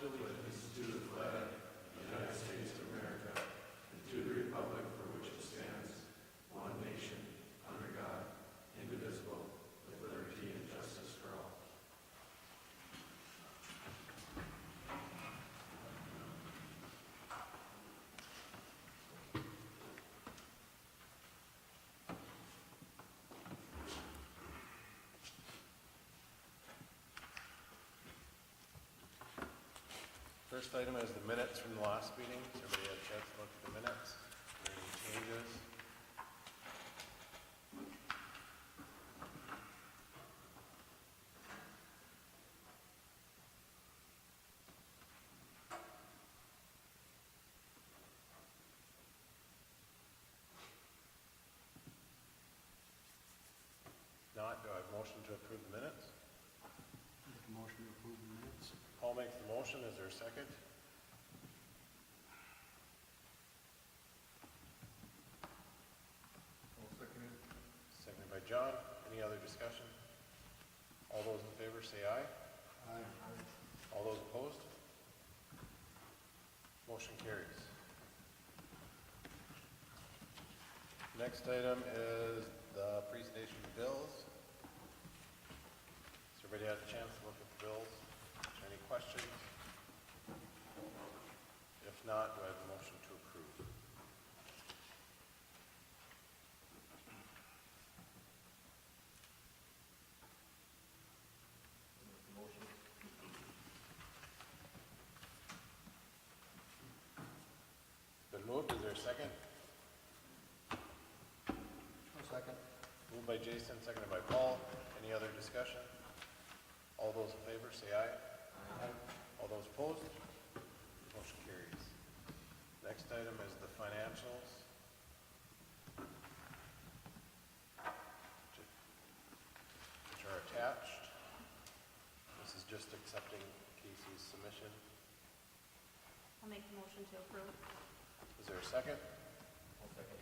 allegiance to the flag of the United States of America and to the republic for which it stands, one nation, under God, indivisible, with liberty and justice for all. First item is the minutes from the last meeting. Has everybody had a chance to look at the minutes? Are there any changes? Not, do I have a motion to approve the minutes? Make a motion to approve the minutes. Paul makes the motion. Is there a second? I'll second it. Seconded by John. Any other discussion? All those in favor say aye. Aye. All those opposed? Motion carries. Next item is the presentation of bills. Has everybody had a chance to look at the bills? Any questions? If not, do I have a motion to approve? Been moved. Is there a second? I'll second. Moved by Jason, seconded by Paul. Any other discussion? All those in favor say aye. Aye. All those opposed? Motion carries. Next item is the financials, which are attached. This is just accepting Casey's submission. I'll make the motion to approve. Is there a second? I'll second.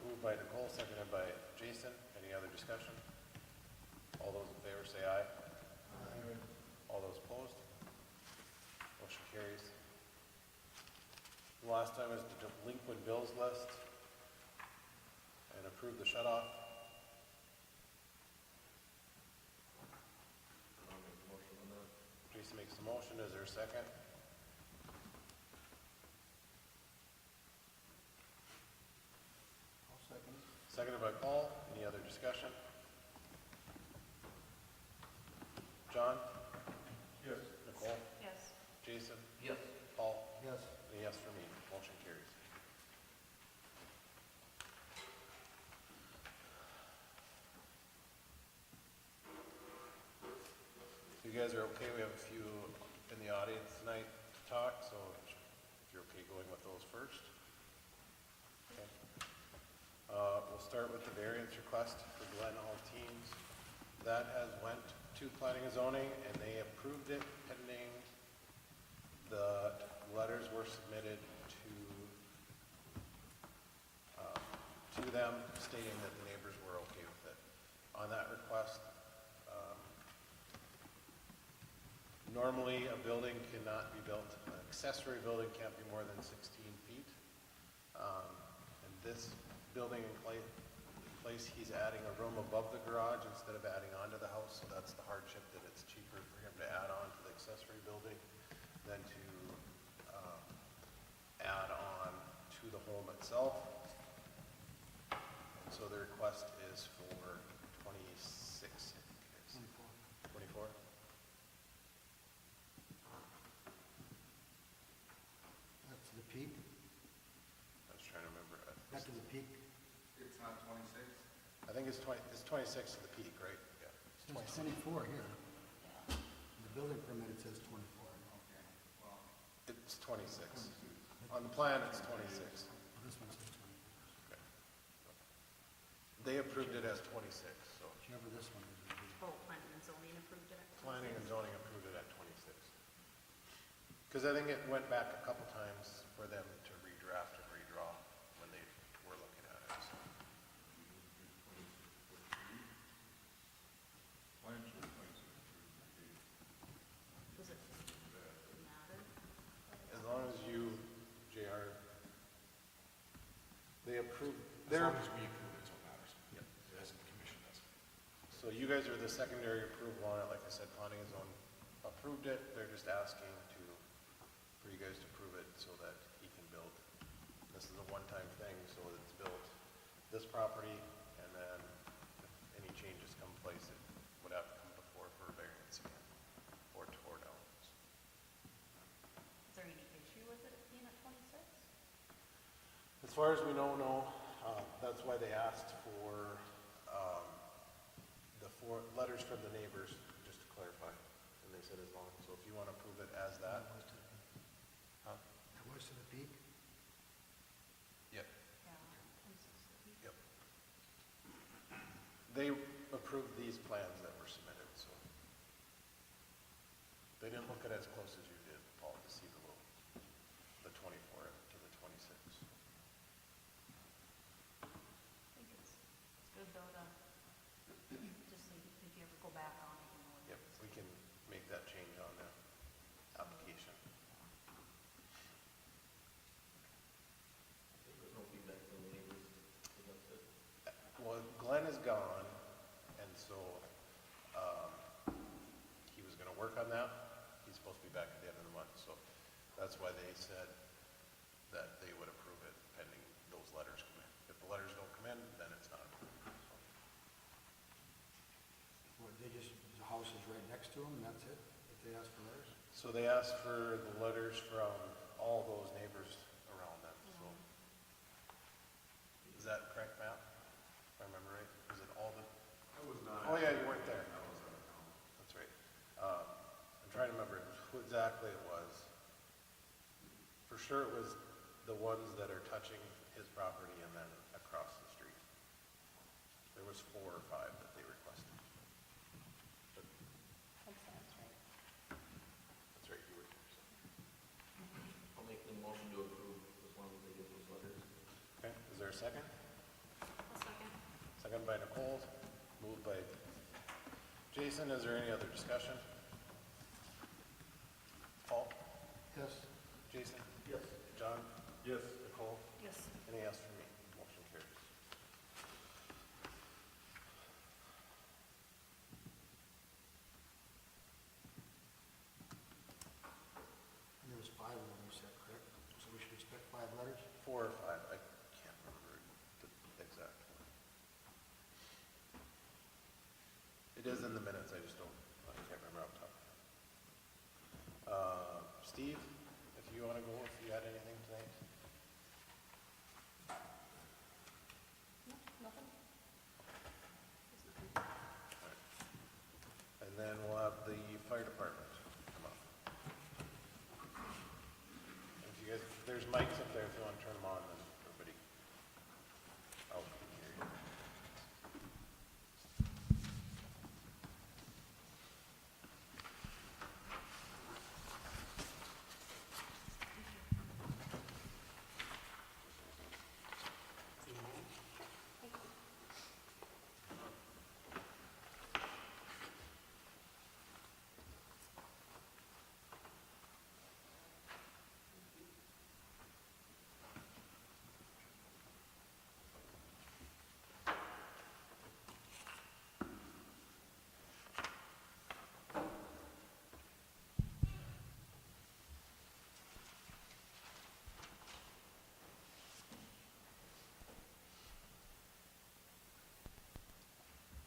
Moved by Nicole, seconded by Jason. Any other discussion? All those in favor say aye. Aye. All those opposed? Motion carries. The last time is the delinquent bills list and approve the shut-off. I'll make a motion on that. Jason makes the motion. Is there a second? I'll second. Seconded by Paul. Any other discussion? John? Yes. Nicole? Yes. Jason? Yes. Paul? Yes. And a yes for me. Motion carries. So you guys are okay? We have a few in the audience tonight to talk, so if you're okay going with those first. Okay. We'll start with the variance request for Glen Hall Teens. That has went to planning and zoning, and they approved it pending the letters were submitted to them stating that the neighbors were okay with it. On that request, normally a building cannot be built, an accessory building can't be more than 16 feet. And this building in place, he's adding a room above the garage instead of adding onto the house, so that's the hardship, that it's cheaper for him to add on to the accessory building than to add on to the home itself. And so the request is for 26, I think it is. 24? That's the peak. I was trying to remember. That's the peak. It's not 26? I think it's 26 is the peak, right? Yeah. It says 24 here. The building permit, it says 24. Okay, well, It's 26. On the plan, it's 26. This one says 24. Okay. They approved it as 26, so Whichever this one is. It'll be- Oh, planning and zoning approved it. planning and zoning approved it at 26. Because I think it went back a couple times for them to redraft and redraw when they were looking at it. So. why don't you 26? Was it, didn't matter? They're- long as we approve it, is what matters. Yep. As the commission does. So you guys are the secondary approval on it, like I said, planning and zone approved it, they're just asking for you guys to approve it so that he can build. This is a one-time thing, so it's built this property, and then if any changes come place, it would have to come before for variance again, or tore down. Is there any issue with it being at 26? As far as we know, no. That's why they asked for the 4 letters from the neighbors, just to clarify. And they said as long, so if you want to approve it as that. Huh? That was to the peak. Yep. Yeah, 26. Yep. They approved these plans that were submitted, so. They didn't look at it as close as you did, Paul, to see the 24 to the 26. I think it's good though to, just so if you ever go back on it, you know what it Yep, is. we can make that change on the application. There's no feedback from the neighbors about the, Well, Glenn is gone, and so, he was gonna work on that. He's supposed to be back at the end of the month, so that's why they said that they would approve it pending those letters come in. If the letters don't come in, then it's not approved. So, Well, they just, the house is right next to them, and that's it, if they ask for theirs? So they asked for the letters from all those neighbors around them, so. Is that correct, Matt? If I remember right, is it all the, I was not. oh yeah, you weren't there. I was out of town. That's right. I'm trying to remember who exactly it was. For sure it was the ones that are touching his property and then across the street. There was 4 or 5 that they requested. But That sounds right. that's right, you were here. So. I'll make the motion to approve as long as they get those letters. Okay, is there a second? A second. Second by Nicole, moved by Jason. Is there any other discussion? Paul? Yes. Jason? Yes. John? Yes. Nicole? Yes. Any yes for me? Motion carries. And there was 5 of them, you said, correct? So we should expect 5 letters? 4 or 5, I can't remember the exact one. It is in the minutes, I just don't, I can't remember off the top. Steve, if you want to go, if you had anything tonight? No, nothing? There's nothing. Alright. And then we'll have the fire department come up. If you guys, there's mics up there if you want to turn them on, then everybody out can hear you.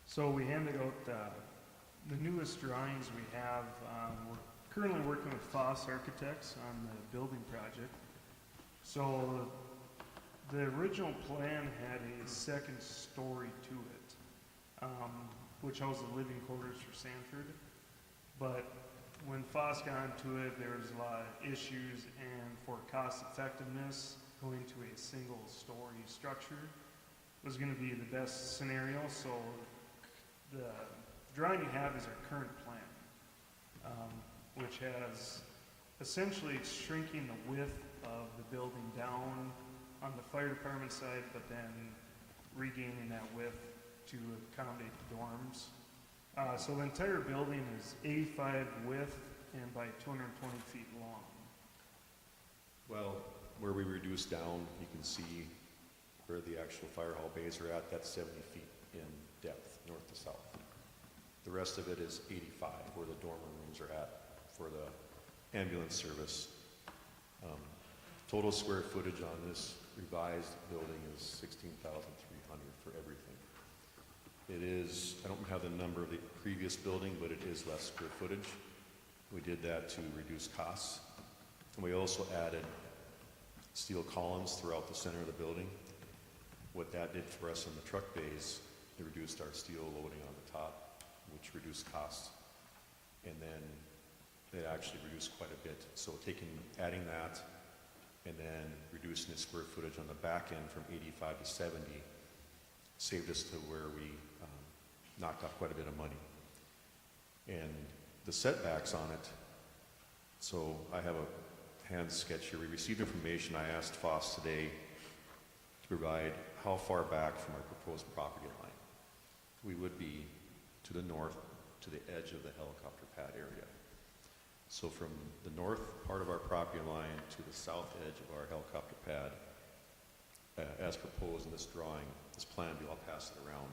So we handed out the newest drawings we have. We're currently working with Foss Architects on the building project. So the original plan had a second story to it, which housed the living quarters for Sanford. But when Foss got into it, there was a lot of issues, and for cost effectiveness, going to a single story structure was going to be the best scenario. So the drawing you have is our current plan, which has essentially shrinking the width of the building down on the fire department side, but then regaining that width to accommodate the dorms. So the entire building is 85 width and by 220 feet long. Well, where we reduce down, you can see where the actual fire hall bays are at, that's 70 feet in depth, north to south. The rest of it is 85, where the dormer rooms are at for the ambulance service. Total square footage on this revised building is 16,300 for everything. It is, I don't have the number of the previous building, but it is less square footage. We did that to reduce costs. And we also added steel columns throughout the center of the building. What that did for us in the truck bays, it reduced our steel loading on the top, which reduced costs. And then it actually reduced quite a bit. So adding that, and then reducing the square footage on the back end from 85 to 70 saved us to where we knocked off quite a bit of money. And the setbacks on it, so I have a hand sketch here. We received information. I asked Foss today to provide how far back from our proposed property line we would be to the north, to the edge of the helicopter pad area. So from the north part of our property line to the south edge of our helicopter pad, as proposed in this drawing, this plan view, I'll pass it around,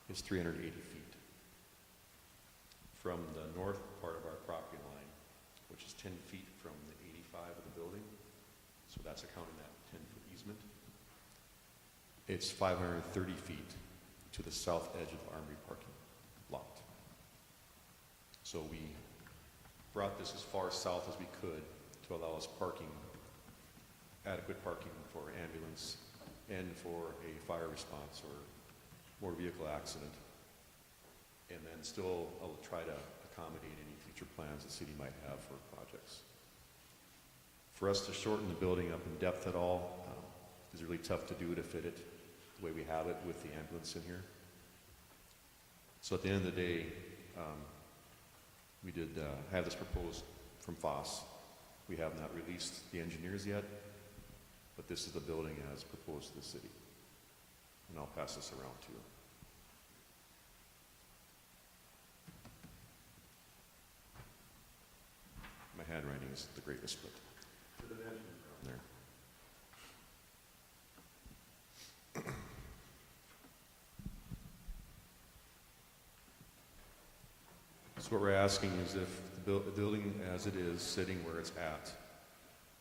is 380 feet. From the north part of our property line, which is 10 feet from the 85 of the building, so that's accounting that 10-foot easement, it's 530 feet to the south edge of the Armory parking lot. So we brought this as far south as we could to allow us parking, adequate parking for ambulance and for a fire response or motor vehicle accident. And then still I'll try to accommodate any future plans the city might have for projects. For us to shorten the building up in depth at all is really tough to do to fit it the way we have it with the ambulance in here. So at the end of the day, we did have this proposed from Foss. We have not released the engineers yet, but this is the building as proposed to the city. And I'll pass this around to you. My handwriting is the greatest, but there. So what we're asking is if the building as it is, sitting where it's at,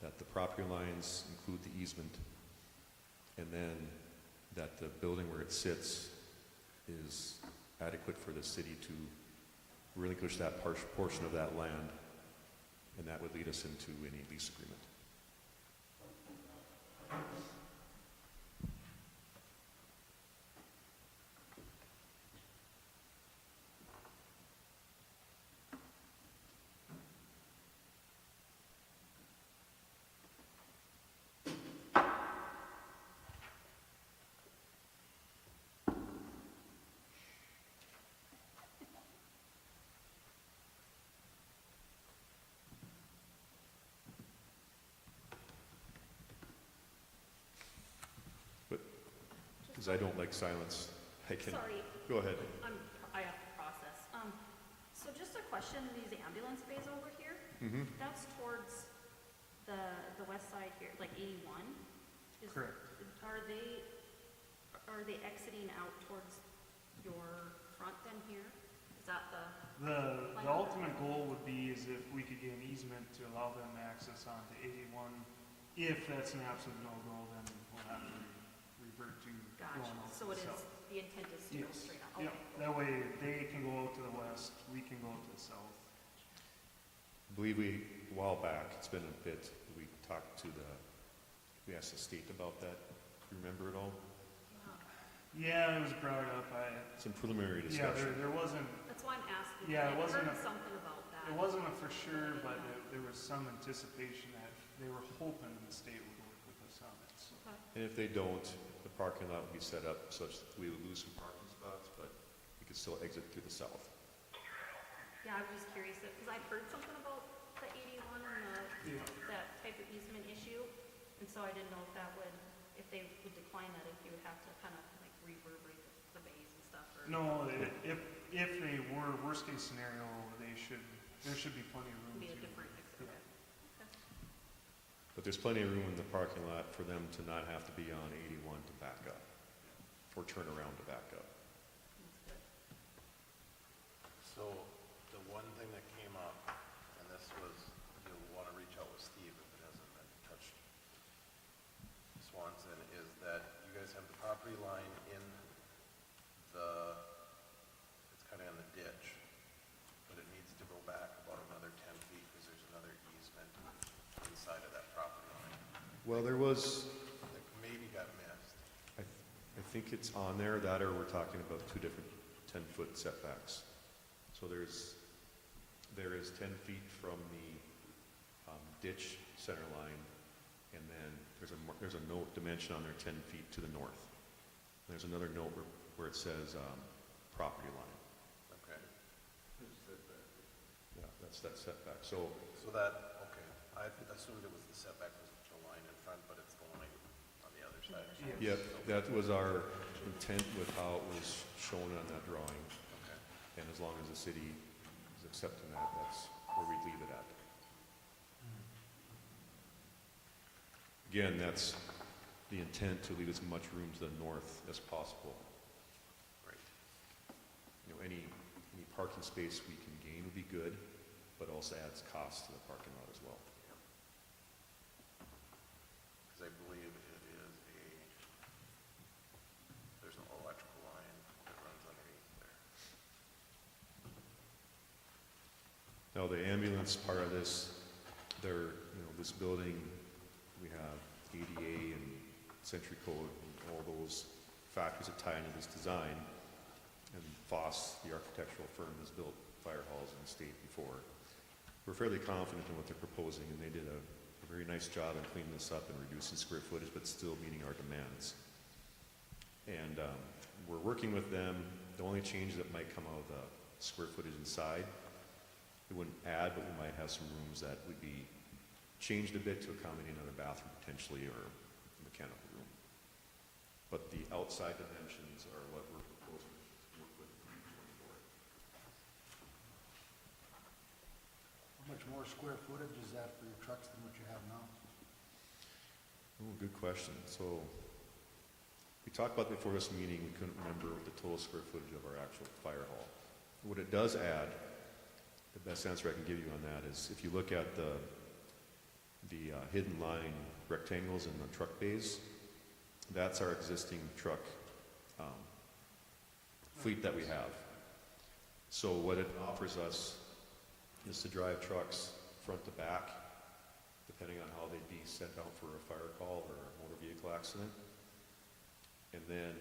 that the property lines include the easement, and then that the building where it sits is adequate for the city to relinquish that portion of that land, and that would lead us into any lease agreement. Because I don't like silence. I can. Sorry. Go ahead. I have to process. So just a question, these ambulance bays over here, that's towards the west side here, like 81? Correct. Are they exiting out towards your front then here? Is that The ultimate goal would be is if we could get an easement to allow them access onto 81. If that's an absolute no-go, then we'll have to revert to Gotcha. going out So to it the is, south. the intent is to go Yes. straight out? Yeah, Okay. that way they can go out to the west, we can go out to the south. I believe a while back, it's been a bit, we asked the state about that. Do you remember it all? Yeah, it was brought up. Some preliminary Yeah, discussion. there wasn't, That's why I'm asking. Yeah, it I wasn't heard a- something about that. it wasn't a for sure, but there was some anticipation that they were hoping the state would work with us on it. So. Okay. And if they don't, the parking lot would be set up such that we would lose some parking spots, but we could still exit through the south. Yeah, I was just curious, because I've heard something about the 81 and that type of easement issue, and so I didn't know if that would, if they would decline that, if you would have to kind of like reverberate the bays and stuff, or? No, if they were worst case scenario, there should be plenty of room Be a to. different exit. Yeah. Okay. But But there's plenty of room in the parking lot for them to not have to be on 81 to back up, or turn around to back up. That's good. So the one thing that came up, and this was, you'll want to reach out with Steve if it hasn't been touched, Swanson, is that you guys have the property line in the, it's kind of in the ditch, but it needs to go back about another 10 feet because there's another easement inside of that property line. Well, there was, That maybe got missed. I think it's on there, that or we're talking about two different 10-foot setbacks. So there is 10 feet from the ditch center line, and then there's a note dimension on there 10 feet to the north. There's another note where it says property line. Okay. Yeah, that's that setback. So So that, okay, I assumed it was the setback was the line in front, but it's the line on the other side. Yes. yep, that was our intent with how it was shown on that drawing. Okay. And as long as the city is accepting that, that's where we'd leave it at. Again, that's the intent, to leave as much room to the north as possible. Great. You know, any parking space we can gain would be good, but also adds cost to the parking lot as well. Because I believe it is there's an electrical line that runs underneath there. Now, the ambulance part of this, this building, we have ADA and Century Code and all those factors that tie into this design. And Foss, the architectural firm, has built fire halls in the state before. We're fairly confident in what they're proposing, and they did a very nice job in cleaning this up and reducing square footage, but still meeting our demands. And we're working with them. The only change that might come out of the square footage inside, it wouldn't add, but we might have some rooms that would be changed a bit to accommodate another bathroom potentially, or a mechanical room. But the outside dimensions are what we're proposing to work with going forward. How much more square footage is that for your trucks than what you have now? Oh, good question. So we talked about before this meeting, we couldn't remember the total square footage of our actual fire hall. What it does add, the best answer I can give you on that is if you look at the hidden line rectangles in the truck bays, that's our existing truck fleet that we have. So what it offers us is to drive trucks front to back, depending on how they'd be sent out for a fire call or a motor vehicle accident. And then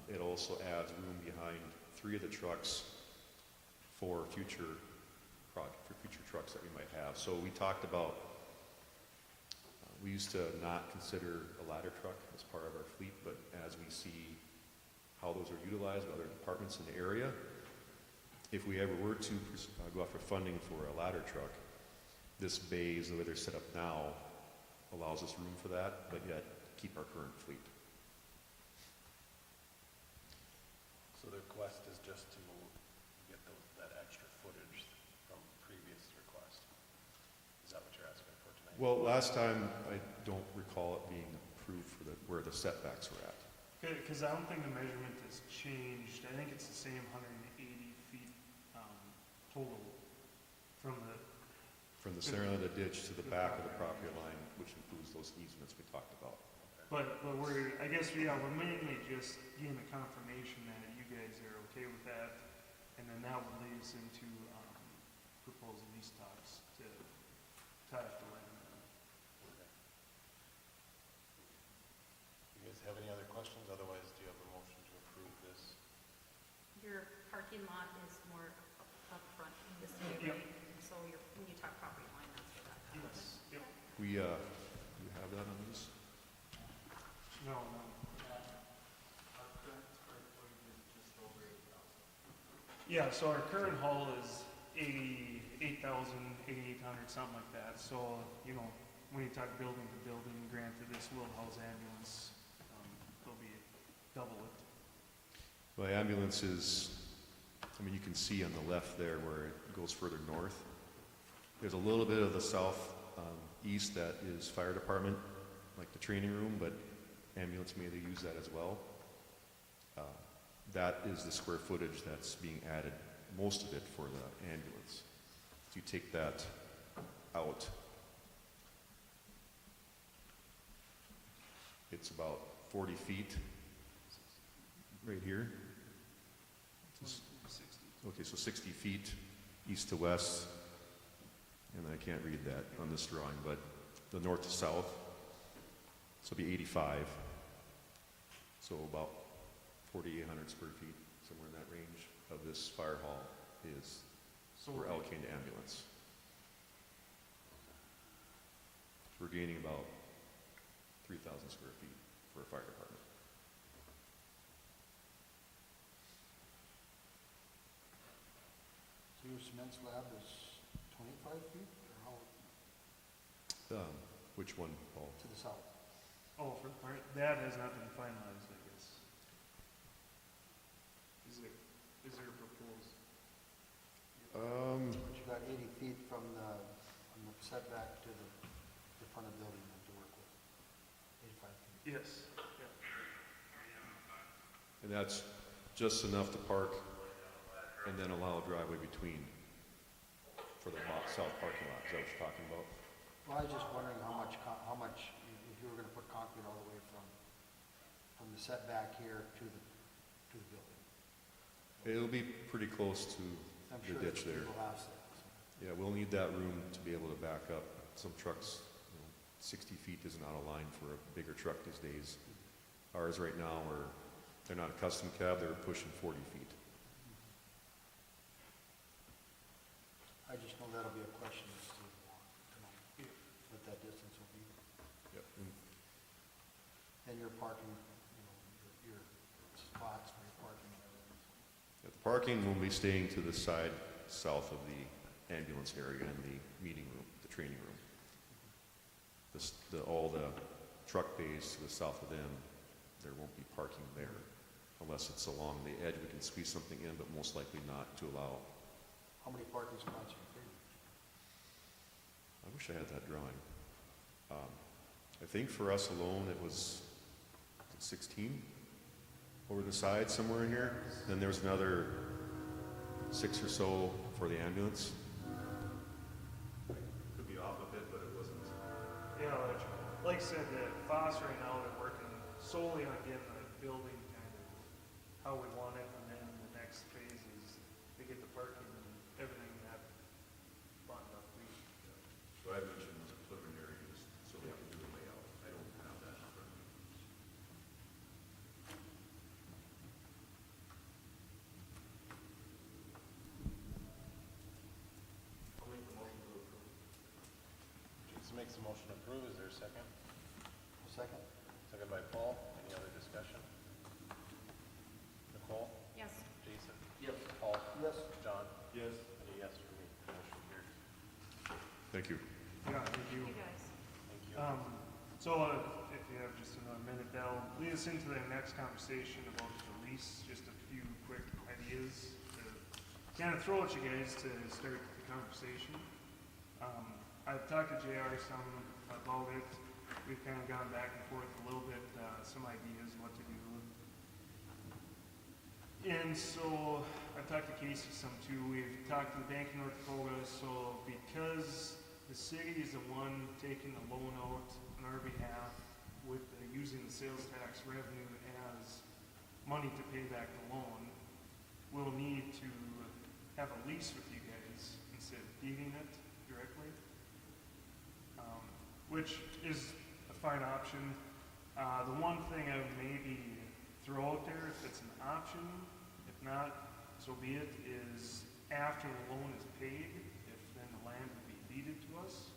it also adds room behind 3 of the trucks for future trucks that we might have. So we talked about, we used to not consider a ladder truck as part of our fleet, but as we see how those are utilized by other departments in the area, if we ever were to go after funding for a ladder truck, this bays, the way they're set up now, allows us room for that, but yet keep our current fleet. So the request is just to get that extra footage from previous request. Is that what you're asking for tonight? Well, last time, I don't recall it being approved for where the setbacks were at. Because I don't think the measurement has changed. I think it's the same 180 feet total from the From the center of the ditch to the back of the property line, which includes those easements we talked about. But we're mainly just getting the confirmation that you guys are okay with that, and then that would lead us into proposed lease talks to tie up the land. You guys have any other questions? Otherwise, do you have a motion to approve this? Your parking lot is more up front in this way, Yep. right? So when you talk property line, that's where that comes in. Yep. We have that on these? No. Yeah, so our current haul is 88,000, 8,800, something like that. So, when you talk building to building, granted this will house ambulance, it'll be double it. Well, the ambulance is, you can see on the left there where it goes further north. There's a little bit of the south east that is fire department, like the training room, but ambulance may they use that as well. That is the square footage that's being added, most of it for the ambulance. If you take that out, it's about 40 feet right here. Okay, so 60 feet east to west, and I can't read that on this drawing, but the north to south, so it'll be 85. So about 4,800 square feet, somewhere in that range of this fire hall is we're allocating to ambulance. So we're gaining about 3,000 square feet for a fire department. So your cement slab is 25 feet, or how, Which one, Paul? to the south? Oh, for the part, that has not been finalized, I guess. Is there a proposal? But you got 80 feet from the setback to the front of the building you have to work with. 85 feet. Yes, yeah. And that's just enough to park and then allow a driveway between for the south parking lot. Is that what you're talking about? Well, I was just wondering how much, if you were gonna put concrete all the way from the setback here to the building. It'll be pretty close to I'm the sure ditch there. people ask that, so. Yeah, we'll need that room to be able to back up. Some trucks, 60 feet isn't out of line for a bigger truck these days. Ours right now they're not a custom cab, they're pushing 40 feet. I just know that'll be a question as to what that distance will be. Yep. And your parking, your spots for your parking and everything. The parking will be staying to the side south of the ambulance area and the meeting room, the training room. All the truck bays to the south of them, there won't be parking there unless it's along the edge. We can squeeze something in, but most likely not to allow. How many parking spots are you figuring? I wish I had that drawing. I think for us alone it was 16 over the side somewhere in here. Then there was another 6 or so for the ambulance. Could be off a bit, but it wasn't. Yeah, like I said, the FOSS right now, they're working solely on getting the building kind of how we want it, and then the next phase is to get the parking and everything that buttoned up. So I mentioned the preliminary is so they can do the layout. I don't have that in front of me. I'll make the motion to approve. Jason makes a motion to approve. Is there a second? Second? Second by Paul. Any other discussion? Nicole? Yes. Jason? Yes. Paul? Yes. John? Yes. And a yes for me. Motion carries. Thank you. Yeah, thank you. You guys. Thank you. If you have just another minute, that'll lead us into the next conversation about the lease. Just a few quick ideas to kind of throw at you guys to start the conversation. I've talked to JR some about it. We've kind of gone back and forth a little bit, some ideas what to do. And so I've talked to Casey some too. We've talked to the Bank of North Dakota. So because the city is the one taking the loan out on our behalf with using the sales tax revenue as money to pay back the loan, we'll need to have a lease with you guys instead of deeding it directly, which is a fine option. The one thing I would maybe throw out there, if it's an option, if not, so be it, is after the loan is paid, if then the land would be deeded to us,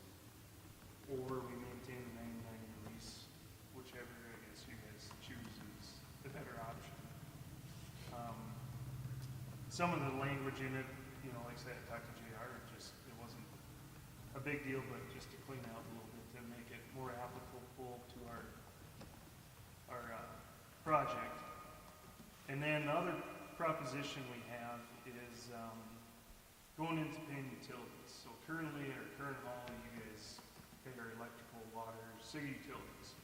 or we maintain the 99-year lease, whichever I guess you guys choose is the better option. Some of the language in it, like I said, I talked to JR, it wasn't a big deal, but just to clean out a little bit to make it more applicable to our project. And then the other proposition we have is going into paying utilities. So currently, our current hall, you guys pay our electrical, water, city utilities.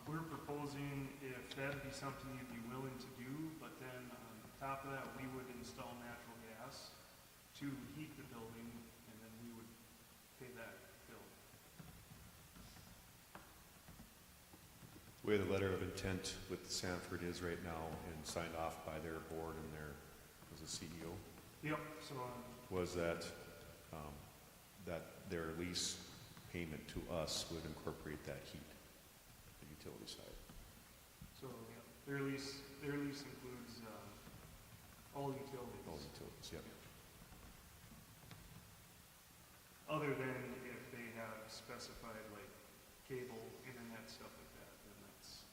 We're proposing if that'd be something you'd be willing to do, but then on top of that, we would install natural gas to heat the building, and then we would pay that bill. The way the letter of intent with Sanford is right now and signed off by their board and their, was the CEO, Yep, so, was that, that their lease payment to us would incorporate that heat, the utility side. so, yeah, their lease includes, all utilities. All utilities, yep. Other than if they have specified like cable, internet, stuff like that, then that's,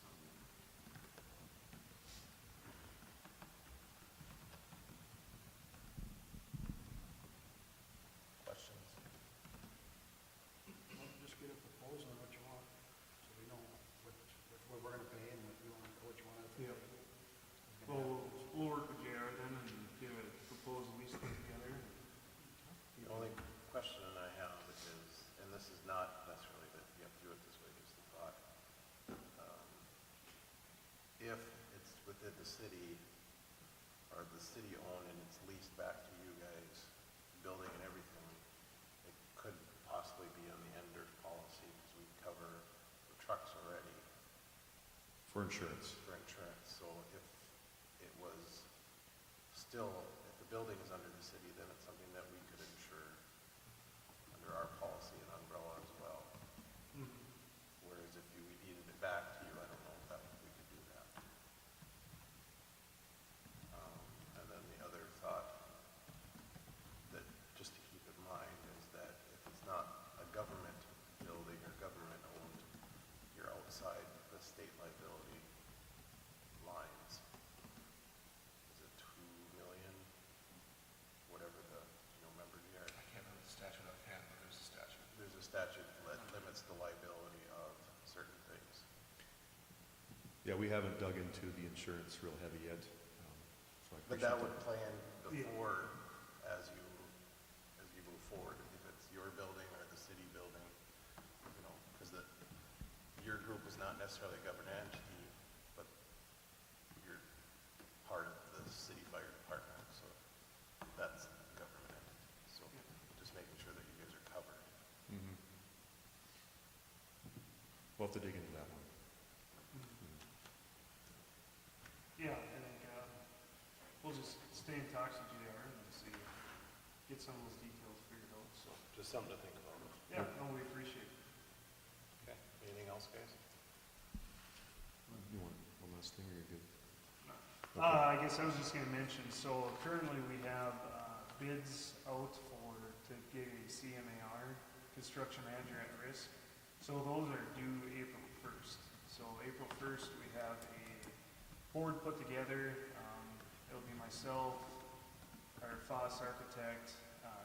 Questions? Just get a proposal on what you want, so we know what we're gonna pay and what you want, what you want. Yeah. Well, we'll work with JR then and get a proposal lease put together. The only question I have is, and this is not necessarily that you have to do it this way, just the thought. If it's within the city, or the city owned and it's leased back to you guys, building and everything, it could possibly be on the Enders policy, because we cover the trucks already For insurance. for insurance. So if it was still, if the building is under the city, then it's something that we could insure under our policy and umbrella as well. Whereas if we needed it back to you, I don't know if that, we could do that. And then the other thought that, just to keep in mind, is that if it's not a government building or government owned, you're outside the state liability lines. Is it 2 million? Whatever the, remember, I can't remember the statute offhand, but there's a statute. there's a statute that limits the liability of certain things. Yeah, we haven't dug into the insurance real heavy yet. So I But appreciate that would plan before, as you move forward, if it's your building or the city building, because your group is not necessarily a government entity, but you're part of the city fire department, so that's government entity. So just making sure that you guys are covered. Mhm. We'll have to dig into that one. Yeah, I think, we'll just stay in touch with JR and see, get some of those details figured out, so. Just something to think about. Yeah, no, we appreciate it. Okay, anything else, guys? You want one last thing, or you're good? I guess I was just gonna mention, so currently we have, bids out to get a CMAR, construction manager at risk. So those are due April 1st. So April 1st, we have a board put together. It'll be myself, our FOSS architect,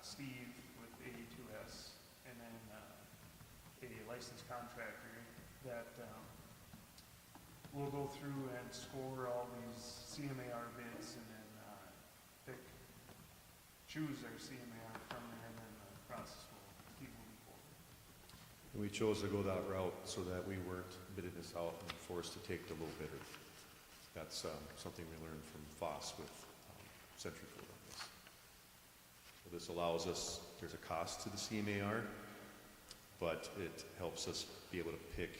Steve with 82S, and then a licensed contractor that will go through and score all these CMAR bids and then choose our CMAR from there, and then the process will keep moving forward. And we chose to go that route so that we weren't bidding this out and forced to take the low bidder. That's something we learned from FOSS with Centrifugal on this. So this allows us, there's a cost to the CMAR, but it helps us be able to pick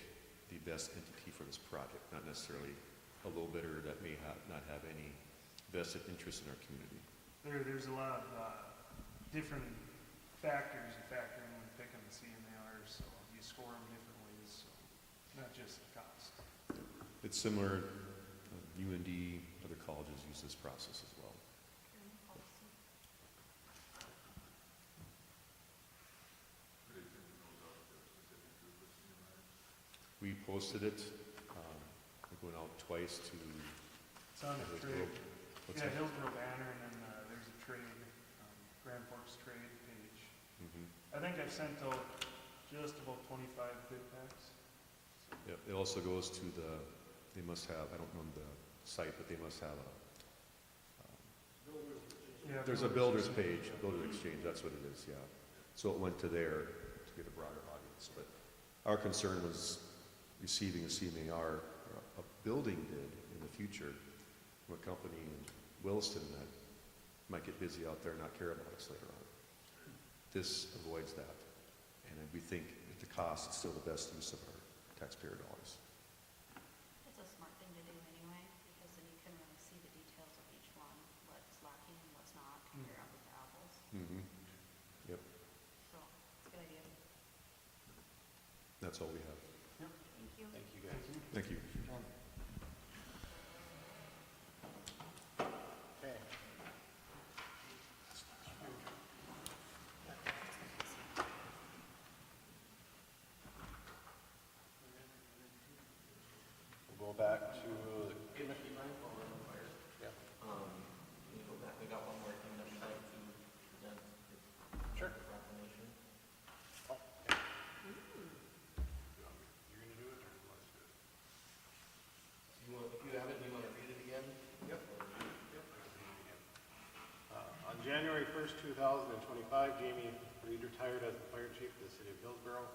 the best entity for this project, not necessarily a low bidder that may not have any vested interest in our community. There's a lot of different factors you factor in when picking the CMARs, so you score them different ways, so not just the cost. It's similar, UND, other colleges use this process as well. We posted it, we're going out twice to It's on the Hillsboro. trade, What's yeah, that? Hillsboro banner, and then there's a trade, Grand Forks trade page. Mhm. I think I've sent out just about 25 bid packs. Yep, it also goes to they must have, I don't know the site, but they must have Yeah, there's a builder's page, builder exchange, that's what it is, yeah. So it went to there to to get a broader audience. But our concern was receiving a CMAR, or a building bid in the future from a company in Williston that might get busy out there and not care about us later on. This avoids that. And we think at the cost, it's still the best use of our taxpayer dollars. It's a smart thing to do anyway, because then you can really see the details of each one, what's lacking and what's not, compare apples to apples. Mm-hmm. Yep, So, it's a good idea. that's all we have. Thank you. Thank you, guys. Thank you. John? Okay. We'll go back to the If you mind, while we're on fire, yeah. can you go back, we got one more thing that we'd like to present. Sure. Proclamation. Oh, okay. You're gonna do it or let's do it? If you have it, do you want to read it again? Yep. On January 1st, 2025, Jamie Reed retired as the fire chief of the city of Hillsboro.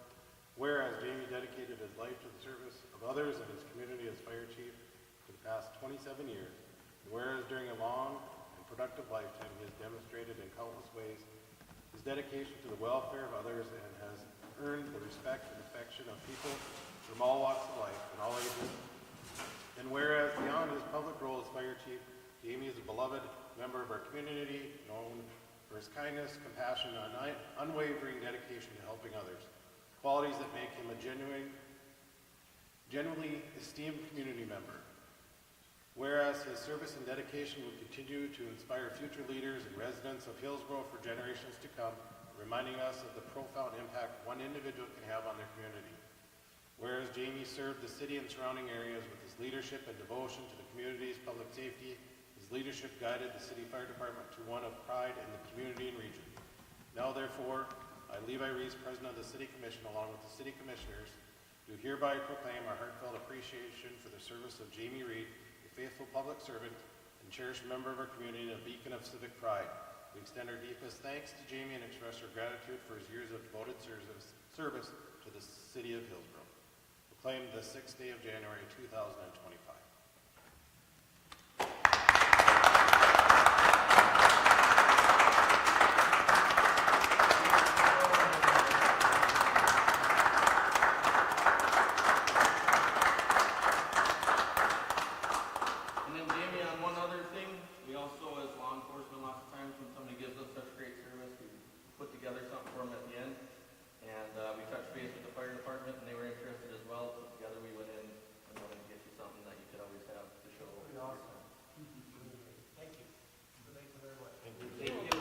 Whereas Jamie dedicated his life to the service of others and his community as fire chief for the past 27 years. And whereas during a long and productive lifetime, he has demonstrated in countless ways his dedication to the welfare of others and has earned the respect and affection of people from all walks of life and all ages. And whereas beyond his public role as fire chief, Jamie is a beloved member of our community, known for his kindness, compassion, and unwavering dedication to helping others, qualities that make him a genuinely esteemed community member. Whereas his service and dedication will continue to inspire future leaders and residents of Hillsboro for generations to come, reminding us of the profound impact one individual can have on their community. Whereas Jamie served the city and surrounding areas with his leadership and devotion to the community's public safety, his leadership guided the city fire department to one of pride in the community and region. Now therefore, I, Levi Rees, President of the City Commission, along with the City Commissioners, do hereby proclaim our heartfelt appreciation for the service of Jamie Reed, a faithful public servant and cherished member of our community and a beacon of civic pride. We extend our deepest thanks to Jamie and express our gratitude for his years of devoted service to the city of Hillsboro. Proclaimed the 6th day of January, 2025. And then Jamie, on one other thing, we also, as law enforcement, lots of times when somebody gives us such great service, we put together something for them at the end. And we touched base with the fire department, and they were interested as well. So together we went in and wanted to get you something that you could always have to show. Pretty awesome. Thank you. Thank you very much. Thank you.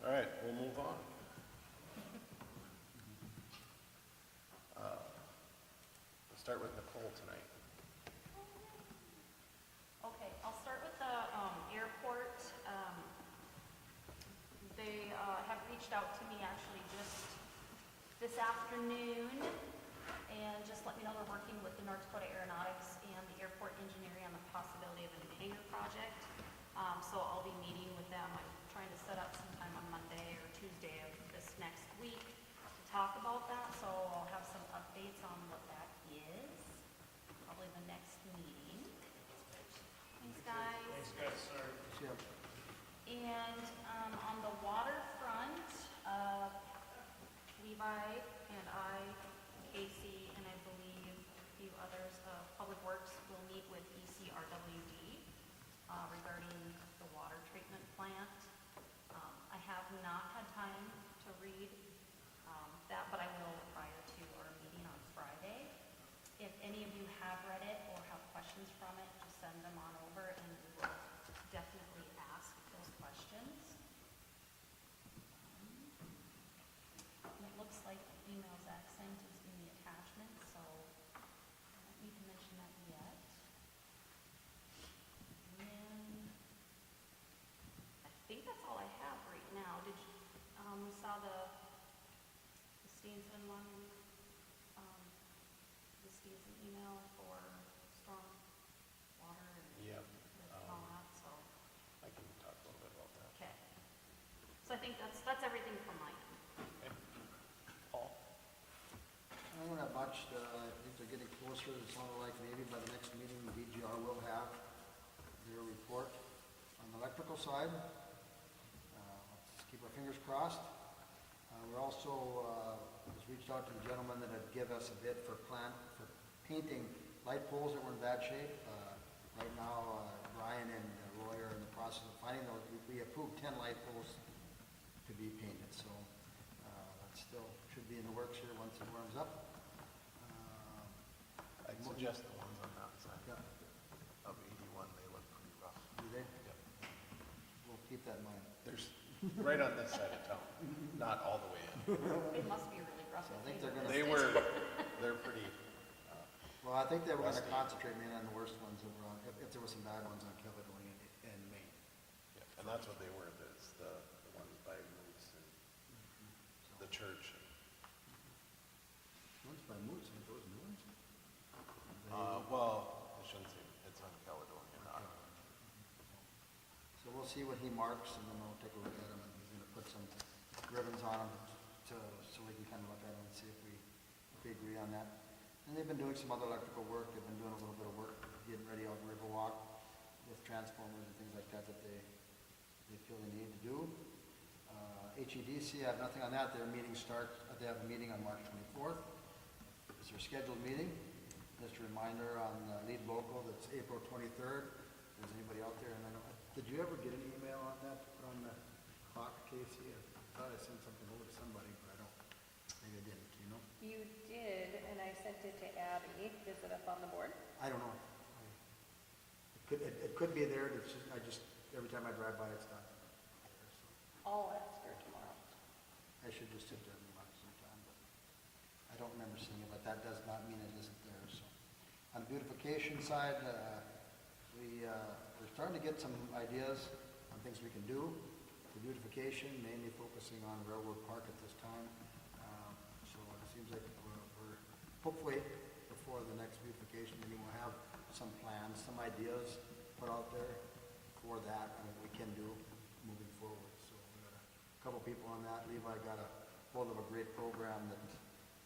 All right, we'll move on. We'll start with Nicole tonight. Okay, I'll start with the airport. They have reached out to me actually just this afternoon and just let me know they're working with the North Dakota Aeronautics and the airport engineering on the possibility of a new hangar project. So I'll be meeting with them. I'm trying to set up sometime on Monday or Tuesday of this next week to talk about that. So I'll have some updates on what that is, probably the next meeting. Thanks, guys. Thanks, guys, sorry. Yeah. And on the waterfront, Levi and I, Casey, and I believe a few others of Public Works will meet with ECRWD regarding the water treatment plant. I have not had time to read that, but I will prior to our meeting on Friday. If any of you have read it or have questions from it, just send them on over and we will definitely ask those questions. And it looks like the email Zach sent is in the attachment, so I don't need to mention that yet. And then I think that's all I have right now. Did you, we saw the Stevenson one, the Stevenson email electrical side. Let's keep our fingers crossed. We're also, was reached out to the gentleman that had give us a bid for painting light poles that were in bad shape. Right now, Brian and Roy are in the process of finding those. We approved 10 light poles to be painted, so that still should be in the works here once it warms up. I'd suggest the ones on that side Yeah, of 81, they look pretty rough. do they? Yep. We'll keep that in mind. There's, right on this side of town, not all the way in. It must be really rough. So I if think they they're were gonna- They're pretty, Well, I think they were gonna Rusty. concentrate mainly on the worst ones that were on, if there were some bad ones on Caledonia and Maine. yeah, and that's what they were, it's the ones by Moose and the church. Ones by Moose, aren't those new ones? Well, I shouldn't say, it's on Caledonia, not. So we'll see what he marks, and then we'll take a look at them, and he's gonna put some ribbons on them so we can kind of look at them and see if we agree on that. And they've been doing some other electrical work, they've been doing a little bit of work, getting ready out in Riverwalk with transformers and things like that they feel they need to do. HEDC, I have nothing on that, their meeting starts, they have a meeting on March 24th. It's their scheduled meeting. Just a reminder on lead local, that's April 23rd. If there's anybody out there, and I know, did you ever get an email on that, to put on the clock, Casey? I thought I sent something over to somebody, but I don't, maybe I didn't, you know? You did, and I sent it to Abby. Is it up on the board? I don't know. It could be there, it's just, every time I drive by, it's not there, so. I'll ask her tomorrow. I should just sit there and watch sometime, but I don't remember seeing it, but that does not mean it isn't there, so. On the beautification side, we're starting to get some ideas on things we can do for beautification, mainly focusing on Railroad Park at this time. So it seems like we're hopefully before the next beautification meeting, we'll have some plans, some ideas put out there for that and what we can do moving forward. So we got a couple people on that. Levi got a hold of a great program that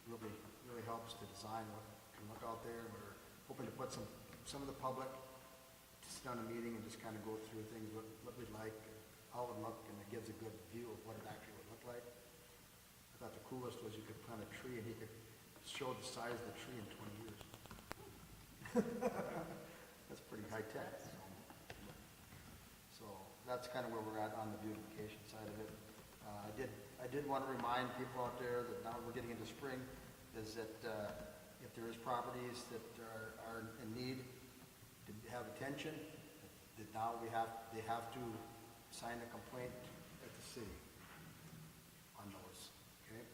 really helps to design what can look out there. We're hoping to put some of the public to sit down a meeting and just kind of go through things, what we'd like, how it would look, and it gives a good view of what it actually would look like. I thought the coolest was you could plant a tree and he could show the size of the tree in 20 years. That's pretty high tech. So that's kind of where we're at on the beautification side of it. I did want to remind people out there that now we're getting into spring, is that if there is properties that are in need to have attention, that now they have to sign a complaint at the city on those, okay?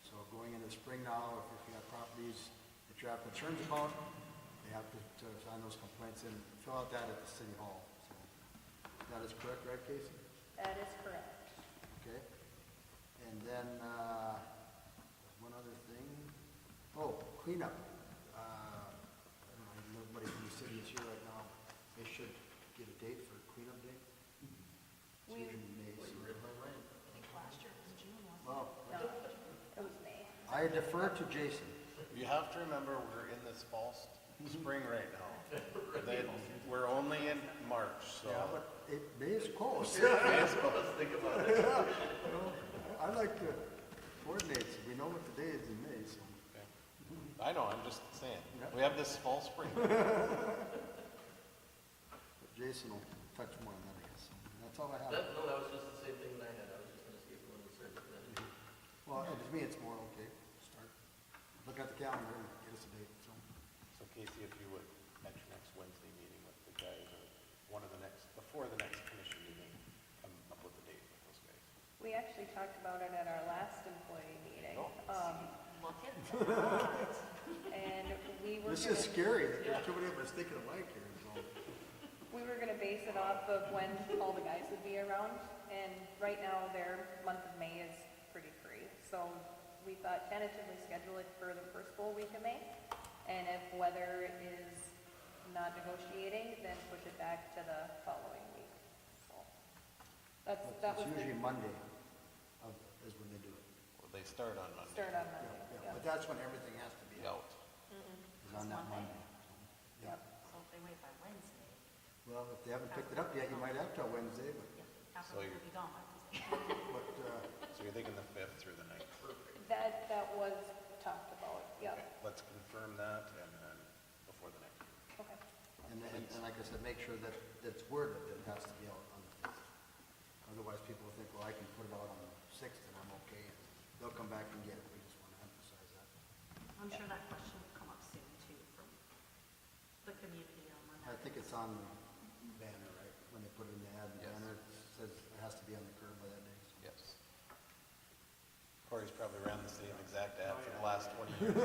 So going into spring now, if you have properties that you have concerns about, they have to sign those complaints and fill out that at the city hall. So that is correct, right, Casey? That is correct. Okay. And then, one other thing. Oh, cleanup. I don't know, nobody from the city is here right now. They should get a date for cleanup day. It's We- usually May. so- I think last year it was June, wasn't it? Well, No, it was May. I defer to Jason. You have to remember, we're in this spring right now. We're only in March, so. Yeah, but May is close. Think about it. I like to coordinate, so we know what the day is in May, so. Okay. I know, I'm just saying, Yeah. we have this fall, spring. But Jason will touch more on that, I guess. So that's all I have. That was just the same thing that I had. I was just gonna skip one and search for that. Well, to me, it's more, okay, start, look at the calendar and get us a date, so. So Casey, if you would, at your next Wednesday meeting with the guys, or before the next commission meeting, come up with a date with those guys. We actually talked about it at our last employee meeting. Oh. Look at that. And we were This is gonna, scary, there's too many of us thinking alike here, so. we were gonna base it off of when all the guys would be around. And right now, their month of May is pretty free. So we thought tentatively schedule it for the first full week of May. And if weather is not negotiating, then push it back to the following week. So that was It's the usually Monday is when they do it. Well, they start on Monday. start on Monday. Yeah, but that's when everything has to be out, Out. is on that Monday. Yep. So if they wait by Wednesday, Well, if they haven't picked it up yet, you might have till Wednesday, but, Yeah, half So of it you- will be gone by Tuesday. but, So you're thinking the 5th through the 9th? That was talked about, yeah, Okay, let's confirm that and then before the 9th. okay. and like I said, make sure that it's worded that it has to be out on the 5th. Otherwise, people will think, well, I can put it out on the 6th and I'm okay. And they'll come back and get it. We just want to emphasize that. I'm sure that question will come up soon too from the community on Monday. I think it's on the banner, right? When they put it in the ad, the Yes. banner, it says it has to be on the curb by that day. So. Yes. Corey's probably ran the same exact ad for the last 20 years.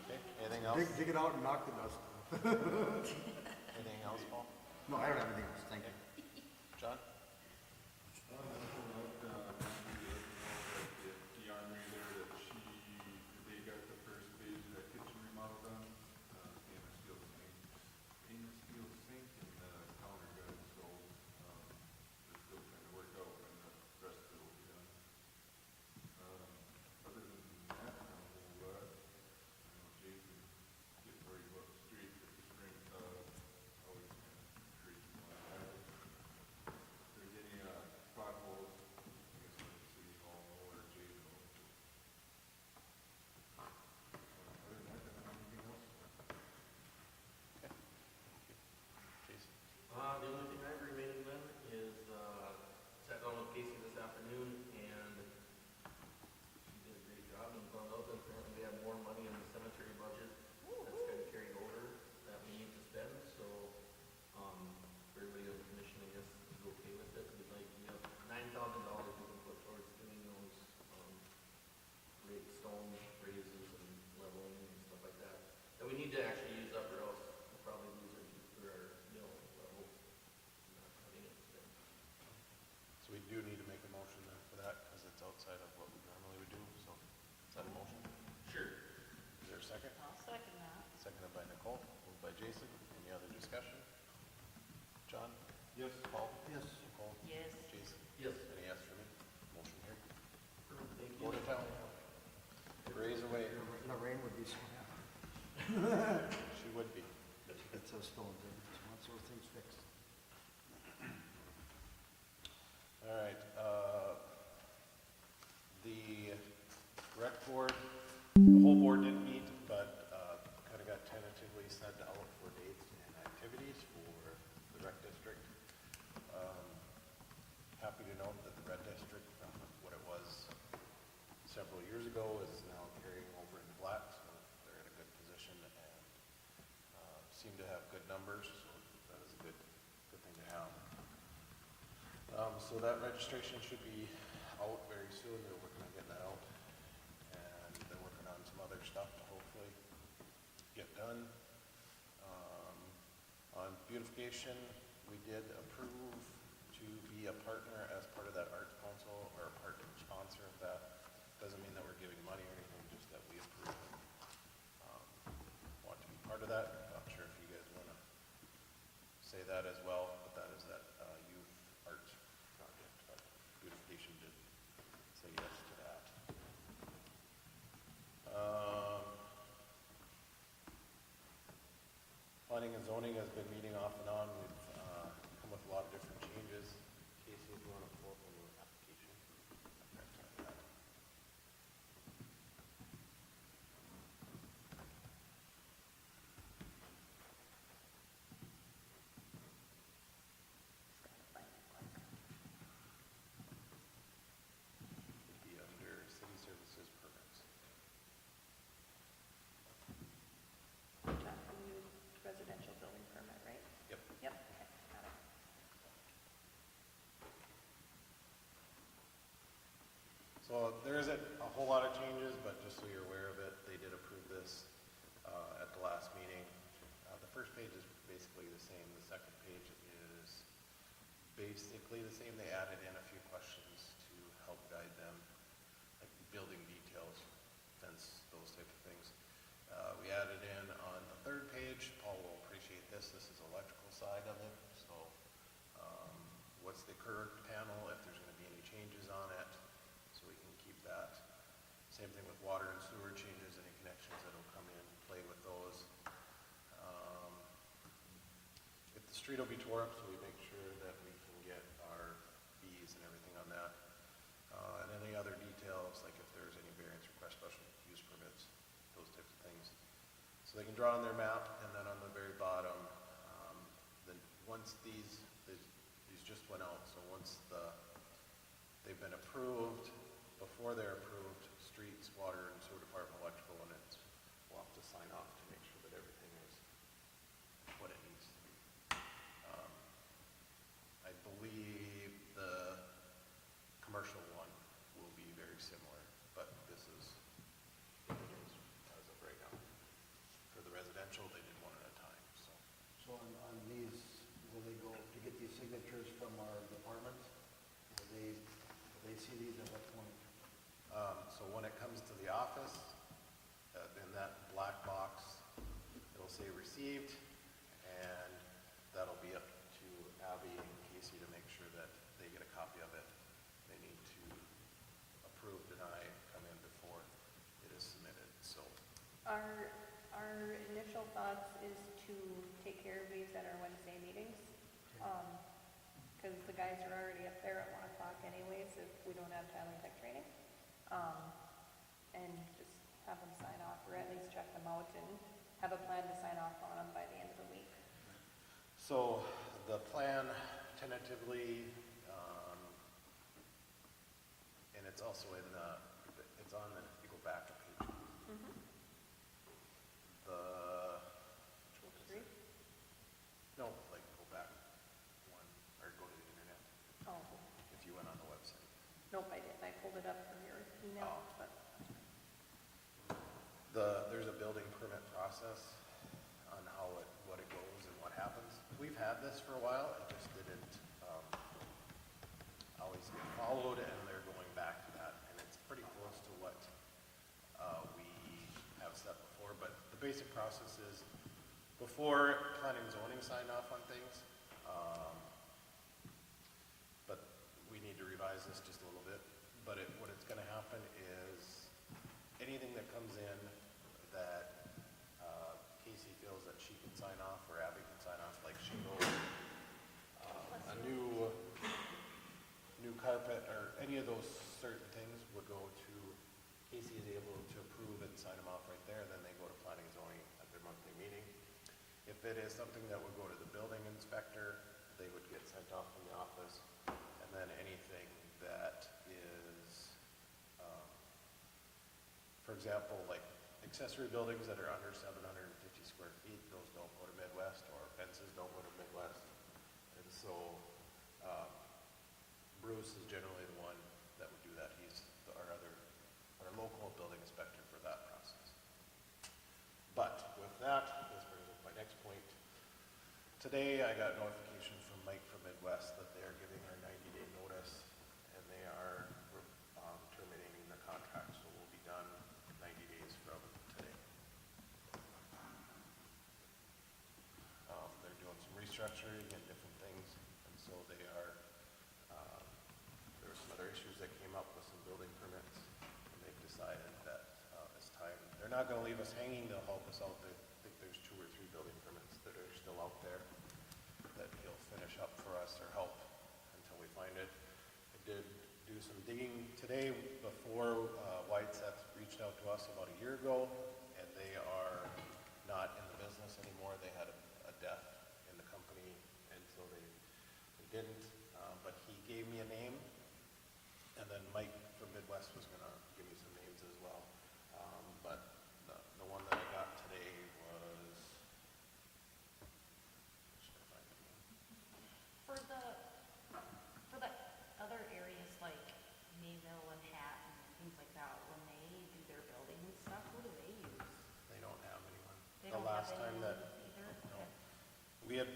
Okay, anything else? Dig it out and knock the dust off. Anything else, Paul? No, I don't have anything else. Thank you. John? The armory there that they got the first phase of that kitchen remodel done, stainless steel sink and counter got installed. They're still trying to work out when the rest of it will be done. Other than that, not a whole lot. I know Jason getting worried about the street, but the spring, always kind of crazy on that. If there's any, potholes, I guess let the city hall know or Jason know. Other than that, I don't have anything else. Jason? The only thing I have remaining then is, sat down with Casey this afternoon and she did a great job and found out that apparently we have more money in the cemetery budget that's kind of carried over that we need to spend, so, for everybody on the commission, I guess, is okay with it. We'd like, we have $9,000 we can put towards doing those, stone raises and leveling and stuff like that, that we need to actually use up or else we'll probably lose our mill level. Not having it spent. So we do need to make a motion then for that because it's outside of what we normally would do, so is that a motion? Sure. Is there a second? I'll second that. Seconded by Nicole, moved by Jason. Any other discussion? John? Yes. Paul? Yes. Nicole? Yes. Jason? Yes. Any yes for me? Motion carried. Thank Go you. to town. Raise away. Lorraine would be so happy. She would be. It's those stones in. Once those things fixed. All right, the rec board, the whole board didn't meet, but, kind of got tentatively sent out for dates and activities for the rec district. Happy to note that the red district, from what it was several years ago, is now carrying over into black, so they're in a good position and, seem to have good numbers, so that is a good thing to have. So that registration should be out very soon. They're working on getting that out. And they're working on some other stuff to hopefully get done. On beautification, we did approve to be a partner as part of that arts council or a partner sponsor of that. Doesn't mean that we're giving money or anything, just that we approve. Want to be part of that. Not sure if you guys want to say that as well, but that is that youth art project. But beautification did say yes to that. Planning and zoning has been meeting off and on. We've come with a lot of different changes. Casey, if you want to pull up on your application. It'd be under city services permits. Talking new residential building permit, right? Yep. Yep, okay, got it. So there isn't a whole lot of changes, but just so you're aware of it, they did approve this at the last meeting. The first page is basically the same. The second page is basically the same. They added in a few questions to help guide them, like building details, fence, those type of things. We added in on the third page, Paul will appreciate this. This is electrical side of it. So what's the current panel, if there's going to be any changes on it, so we can keep that. Same thing with water and sewer changes, any connections that'll come in, play with those. street will be tore up, so we make sure that we can get our fees and everything on that. And any other details, like if there's any variance request, special use permits, those types of things. So they can draw on their map, and then on the very bottom, then once these just went out, so once they've been approved, before they're approved, streets, water, and sewer department, electrical, and we'll have to sign off to make sure that everything is what it needs to be. I believe the commercial one will be very similar, but this is what it is as of right now. For the residential, they did one at a time, so. So on these, will they go, to get these signatures from our departments, will they see these at what point? So when it comes to the office, in that black box, it'll say received, and that'll be up to Abby and Casey to make sure that they get a copy of it. They need to approve, deny, come in before it is submitted, so. Our initial thoughts is to take care of these at our Wednesday meetings. Because the guys are already up there at 1 o'clock anyways, if we don't have Tyler Tech training. And just have them sign off, or at least check them out and have a plan to sign off on them by the end of the week. So the plan tentatively, and it's also in it's on the, if you go back a page. Mm-hmm. Which one is Three? it? No, like go back one, or go to the internet, Oh, if you went on the website. nope, I didn't. I pulled it up from your email, Oh. but. There's a building permit process on what it goes and what happens. We've had this for a while, it just didn't, always get followed, and they're going back to that, and it's pretty close to what, we have set before, but the basic process is, before planning and zoning sign off on things, but we need to revise this just a little bit, but what it's gonna happen is, anything that comes in that Casey feels that she can sign off or Abby can sign off, like shingles, a new carpet, or any of those certain things would go to, Casey is able to approve and sign them off right there, then they go to planning and zoning at their monthly meeting. If it is something that would go to the building inspector, they would get sent off from the office, and then anything that is, for example, like accessory buildings that are under 750 square feet, those don't go to Midwest, or fences don't go to Midwest. And so Bruce is generally the one that would do that. He's our local building inspector for that process. But with that, this brings up my next point. Today I got notification from Mike from Midwest that they are giving our 90-day notice, and they are terminating the contract, so we'll be done 90 days from today. They're doing some restructuring and different things, and so they are, there were some other issues that came up with some building permits, and they've decided that it's time. They're not gonna leave us hanging, they'll help us out. I think there's 2 or 3 building permits that are still out there that he'll finish up for us or help until we find it. I did do some digging today before Whiteseth reached out to us about a year ago, and they are not in the business anymore. They had a death in the company, and so they didn't, but he gave me a name, and then Mike from Midwest was gonna give me some names as well. But the one that I got today was, should I find it again? For the other areas like Mayville and Hatton and things like that, when they do their building and stuff, who do they use? They don't have anyone. They The don't have last time anyone that, either? no. Okay. We had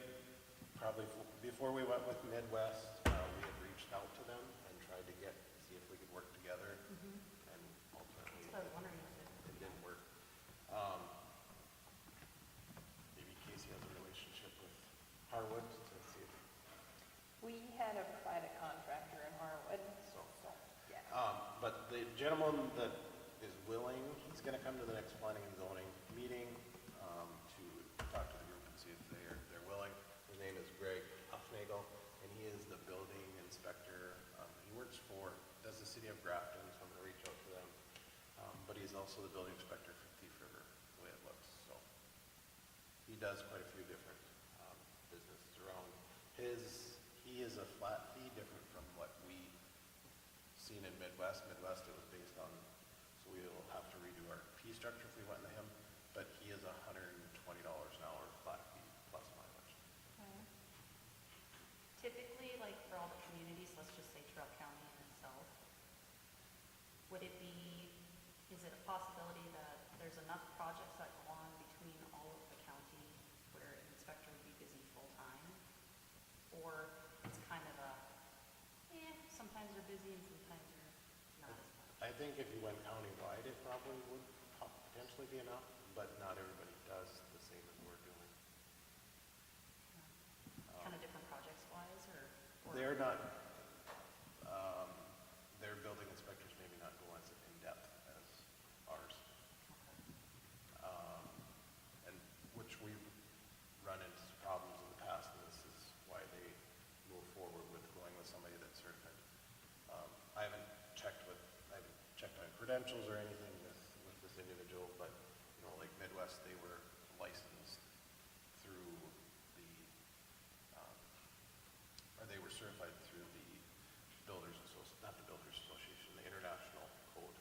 probably, before we went with Midwest, we had reached out to them and tried to see if we could work together, and ultimately So I was wondering if it, it didn't work. Maybe Casey has a relationship with Harwood to see if, We had a private contractor in Harwood, so. yeah. But the gentleman that is willing, he's gonna come to the next planning and zoning meeting, to talk to the group and see if they're willing. His name is Greg also the building inspector for Thief River, the way it looks, so. He does quite a few different, businesses around. He is a flat fee, different from what we seen in Midwest. Midwest, it was based on, so we'll have to redo our fee structure if we went to him, but he is $120 an hour flat fee plus mileage. Typically, like for all the communities, let's just say Trail County in itself, would it be, is it a possibility that there's enough projects that go on between all of the county where an inspector would be busy full-time? Or it's kind of a, sometimes they're busy and sometimes they're not as much? I think if you went countywide, it probably would potentially be enough, but not everybody does the same as we're doing. Kind of different projects wise, or? They're not, their building inspectors maybe not go as in-depth as ours. And which we've run into problems in the past, and this is why they move forward with going with somebody that's certified. I haven't checked on credentials or anything with this individual, but, you know, like Midwest, they were licensed through the, or they were certified through the not the Builders Association, the International Code,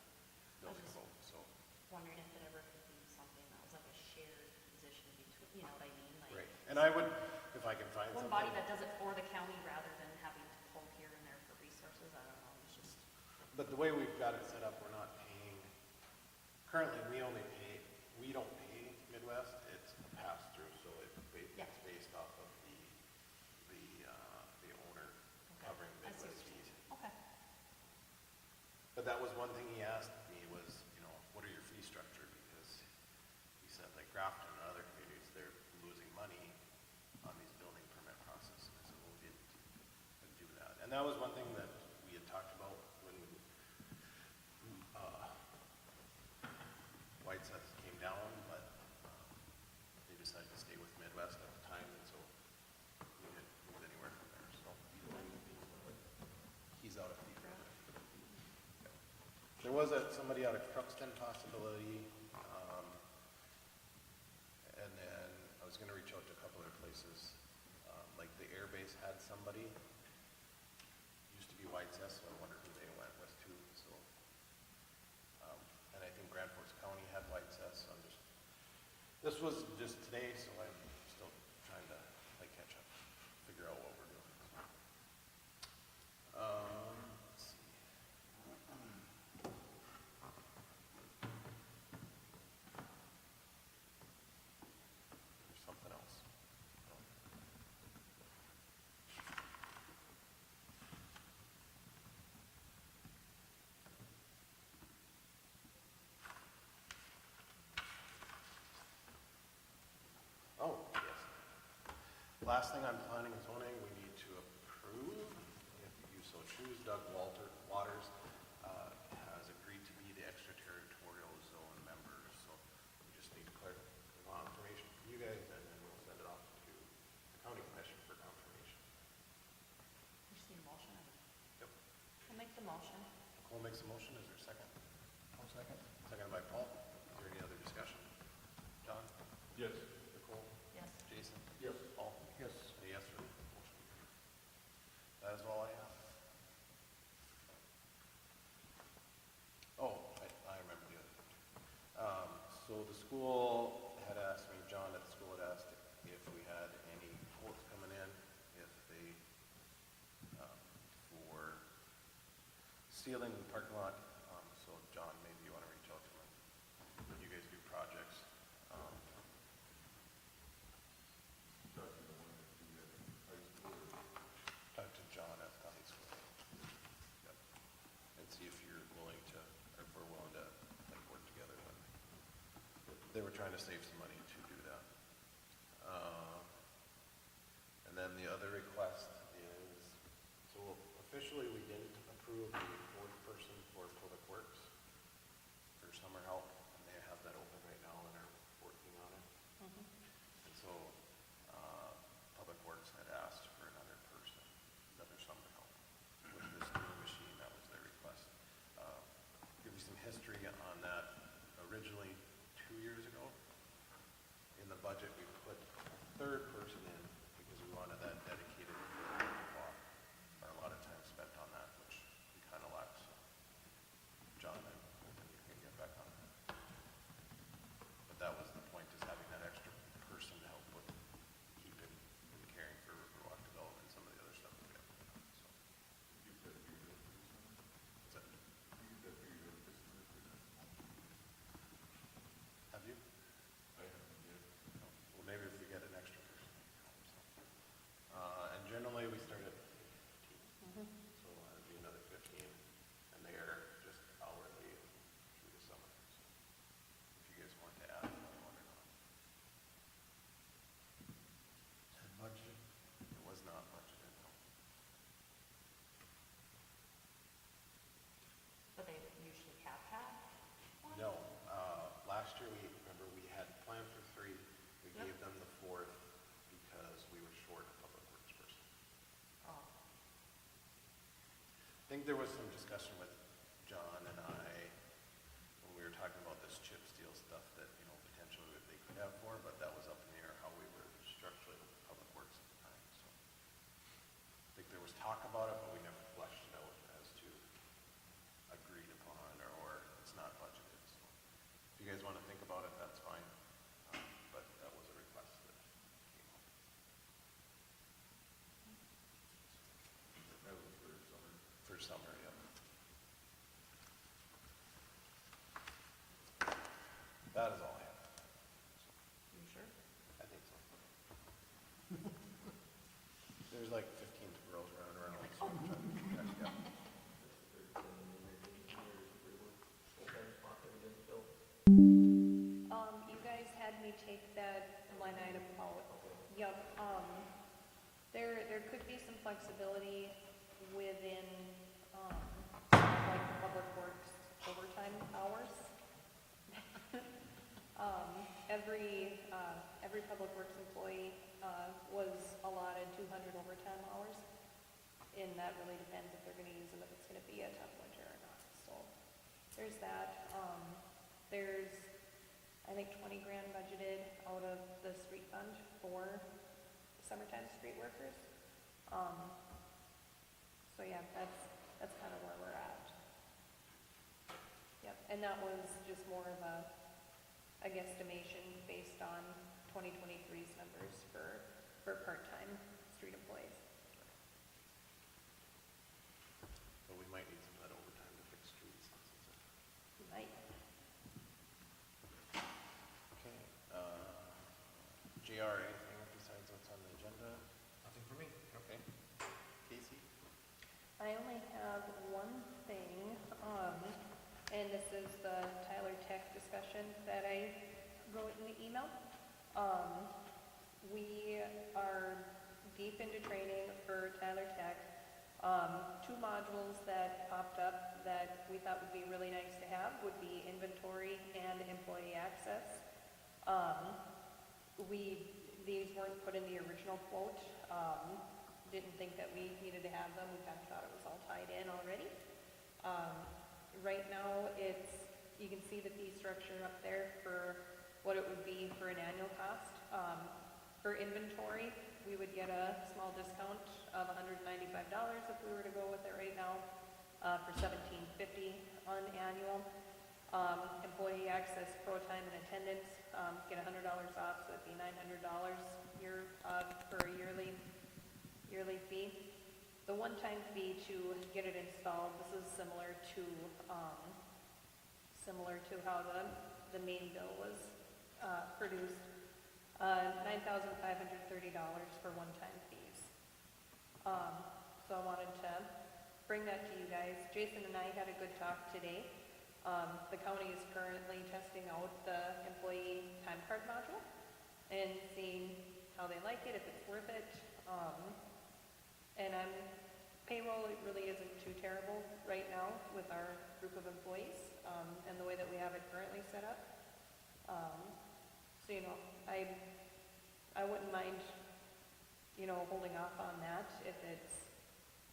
Building Code, so. Wondering if it ever could be something that was like a shared position between, you know what I mean? Like Right, and I would, if I can find one something. body that does it for the county rather than having to pull here and there for resources, I don't know, it's just. But the way we've got it set up, we're not paying, currently, we don't pay Midwest, it's a pass-through, so it's Yeah. based off of the owner covering I see Midwest what you're fees. saying. Okay. But that was one thing he asked me was, you know, what are your fee structure? Because he said like Grafton and other communities, they're losing money on these building permit processes. I said, well, we didn't do that. And that was one thing that we had talked about when White Sets came down, but they decided to stay with Midwest at the time, and so we didn't move anywhere from there. So he's out of Thief River. There was somebody out of Truxton possibility, and then I was gonna reach out to a couple other places, like the Air Base had somebody, used to be White Cess, so I wonder who they went with too, so. And I think Grand Forks County had White Cess, so this was just today, so I'm still trying to play catch up, figure out what we're doing. Let's see. There's something else. Oh, yes. Last thing on planning and zoning, we need to approve, if you so choose, Doug Waters has agreed to be the extraterritorial zone member, so we just need confirmation from you guys, and then we'll send it off to the county commission for confirmation. You just need a motion. Yep. I'll make the motion. Nicole makes a motion, is there a second? I'll second. Seconded by Paul. Is there any other discussion? John? Yes. Nicole? Yes. Jason? Yes. Paul? Yes. A yes for me. Motion carries. That is all I have. Oh, I remember the other thing. So the school had asked me, John at the school had asked if we had any quotes coming in, if they, for sealing the parking lot. So John, maybe you want to reach out to him. You guys do projects. Talk to John at the high school. Yep. And see if you're willing to, or if we're willing to, like, work together when they were trying to save some money to do that. And then the other request is, so officially we didn't approve the fourth person for Public Works for summer help, and they have that open right now and are working on it. And so, Public Works had asked for another person, another summer help with this new machine. That was their request. Give you some history on that. flexibility within, like public works overtime hours. Every public works employee, was allotted 200 overtime hours. And that really depends if they're gonna use them, if it's gonna be a tough winter or not, so there's that. There's, I think 20 grand budgeted out of the street fund for summertime street workers. So yeah, that's kind of where we're at. Yep, and that was just more of a guesstimation based on 2023's numbers for part-time street employees. So we might need some of that overtime to fix streets. You might. Okay, JR, anything besides what's on the agenda? Nothing for me. Okay. Casey? I only have one thing, and this is the Tyler Tech discussion that I wrote in the email. We are deep into training for Tyler Tech. Two modules that popped up that we thought would be really nice to have would be inventory and employee access. These weren't put in the original quote. Didn't think that we needed to have them. We kind of thought it was all tied in already. Right now, you can see the fee structure up there for what it would be for an annual cost. For inventory, we would get a small discount of $195 if we were to go with it right now, for $17.50 on annual. Employee access, pro time and attendance, get $100 off, so it'd be $900 for a yearly fee. The one-time fee to get it installed, this is similar to how the main bill was produced. $9,530 for one-time fees. So I wanted to bring that to you guys. Jason and I had a good talk today. The county is currently testing out the employee time card module and seeing how they like it, if it's worth it. And payroll, it really isn't too terrible right now with our group of employees, and the way that we have it currently set up. So, I wouldn't mind, holding off on that if it's,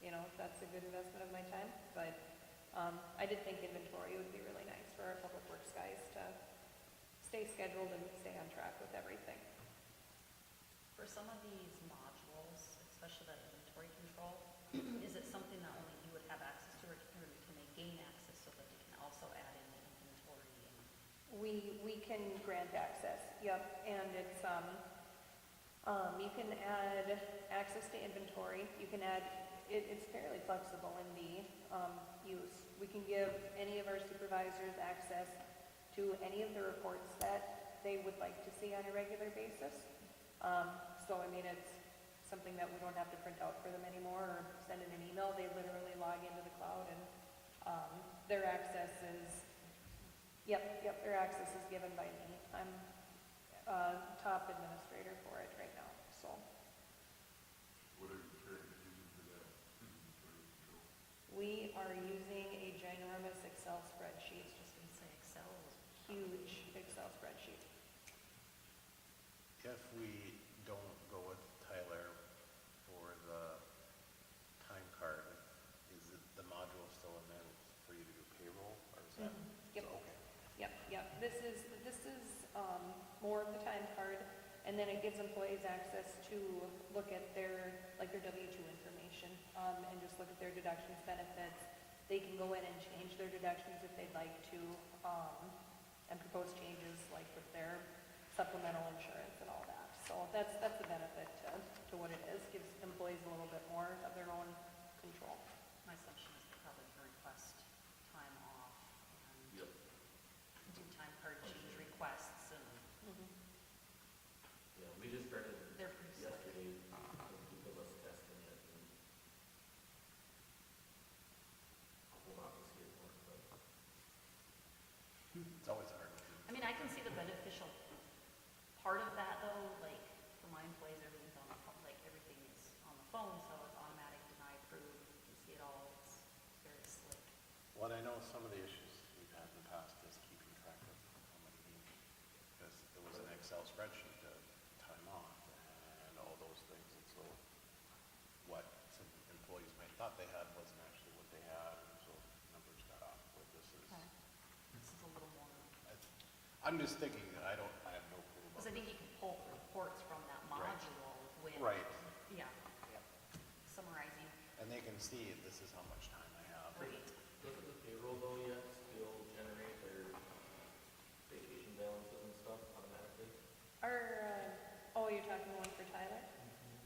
if that's a good investment of my time. But I did think inventory would be really nice for our public works guys to stay scheduled and stay on track with everything. For some of these modules, especially that inventory control, is it something that only you would have access to, or can they gain access so that they can also add in the inventory? We can grant access, yep, and it's, you can add access to inventory, you can add, it's fairly flexible in the use. We can give any of our supervisors access to any of the reports that they would like to see on a regular basis. So, it's something that we don't have to print out for them anymore or send in an email. They literally log into the cloud and their access is, their access is given by me. I'm top administrator for it right now, so. What are you currently using for that inventory control? We are using a ginormous Excel spreadsheet, Just gonna say Excel is huge Excel spreadsheet. If we don't go with Tyler for the time card, is it the module still in there for you to do payroll, or is that? Yep. So, okay. Yep. This is more of the time card, and then it gives employees access to look at their W-2 information, and just look at their deductions, benefits. They can go in and change their deductions if they'd like to, and propose changes like with their supplemental insurance and all that. So that's the benefit to what it is. Gives employees a little bit more of their own control. my assumption is they probably request time off and Yep. do time card change requests and Yeah, we just started they're pretty slick. yesterday, two of us testing it, and home office here for it, but It's always hard. I can see the beneficial part of that though, like for my employees, everything's on the phone, like everything is on the phone, so it's automatic Well, I know some of the issues we've had in the past is keeping track of how many, because there was an Excel spreadsheet of time off and all those things, and so what some employees might thought they had wasn't actually what they had, and so numbers got off. But this is, Okay. This is a little more, I'm just thinking that I have no clue about because I think this. you can pull reports from that Right. module with. Right. Yeah, summarizing, And they can see this is how much time I have. right. Doesn't the payroll though yet still generate their vacation balances and stuff automatically? Oh, you're talking one for Tyler?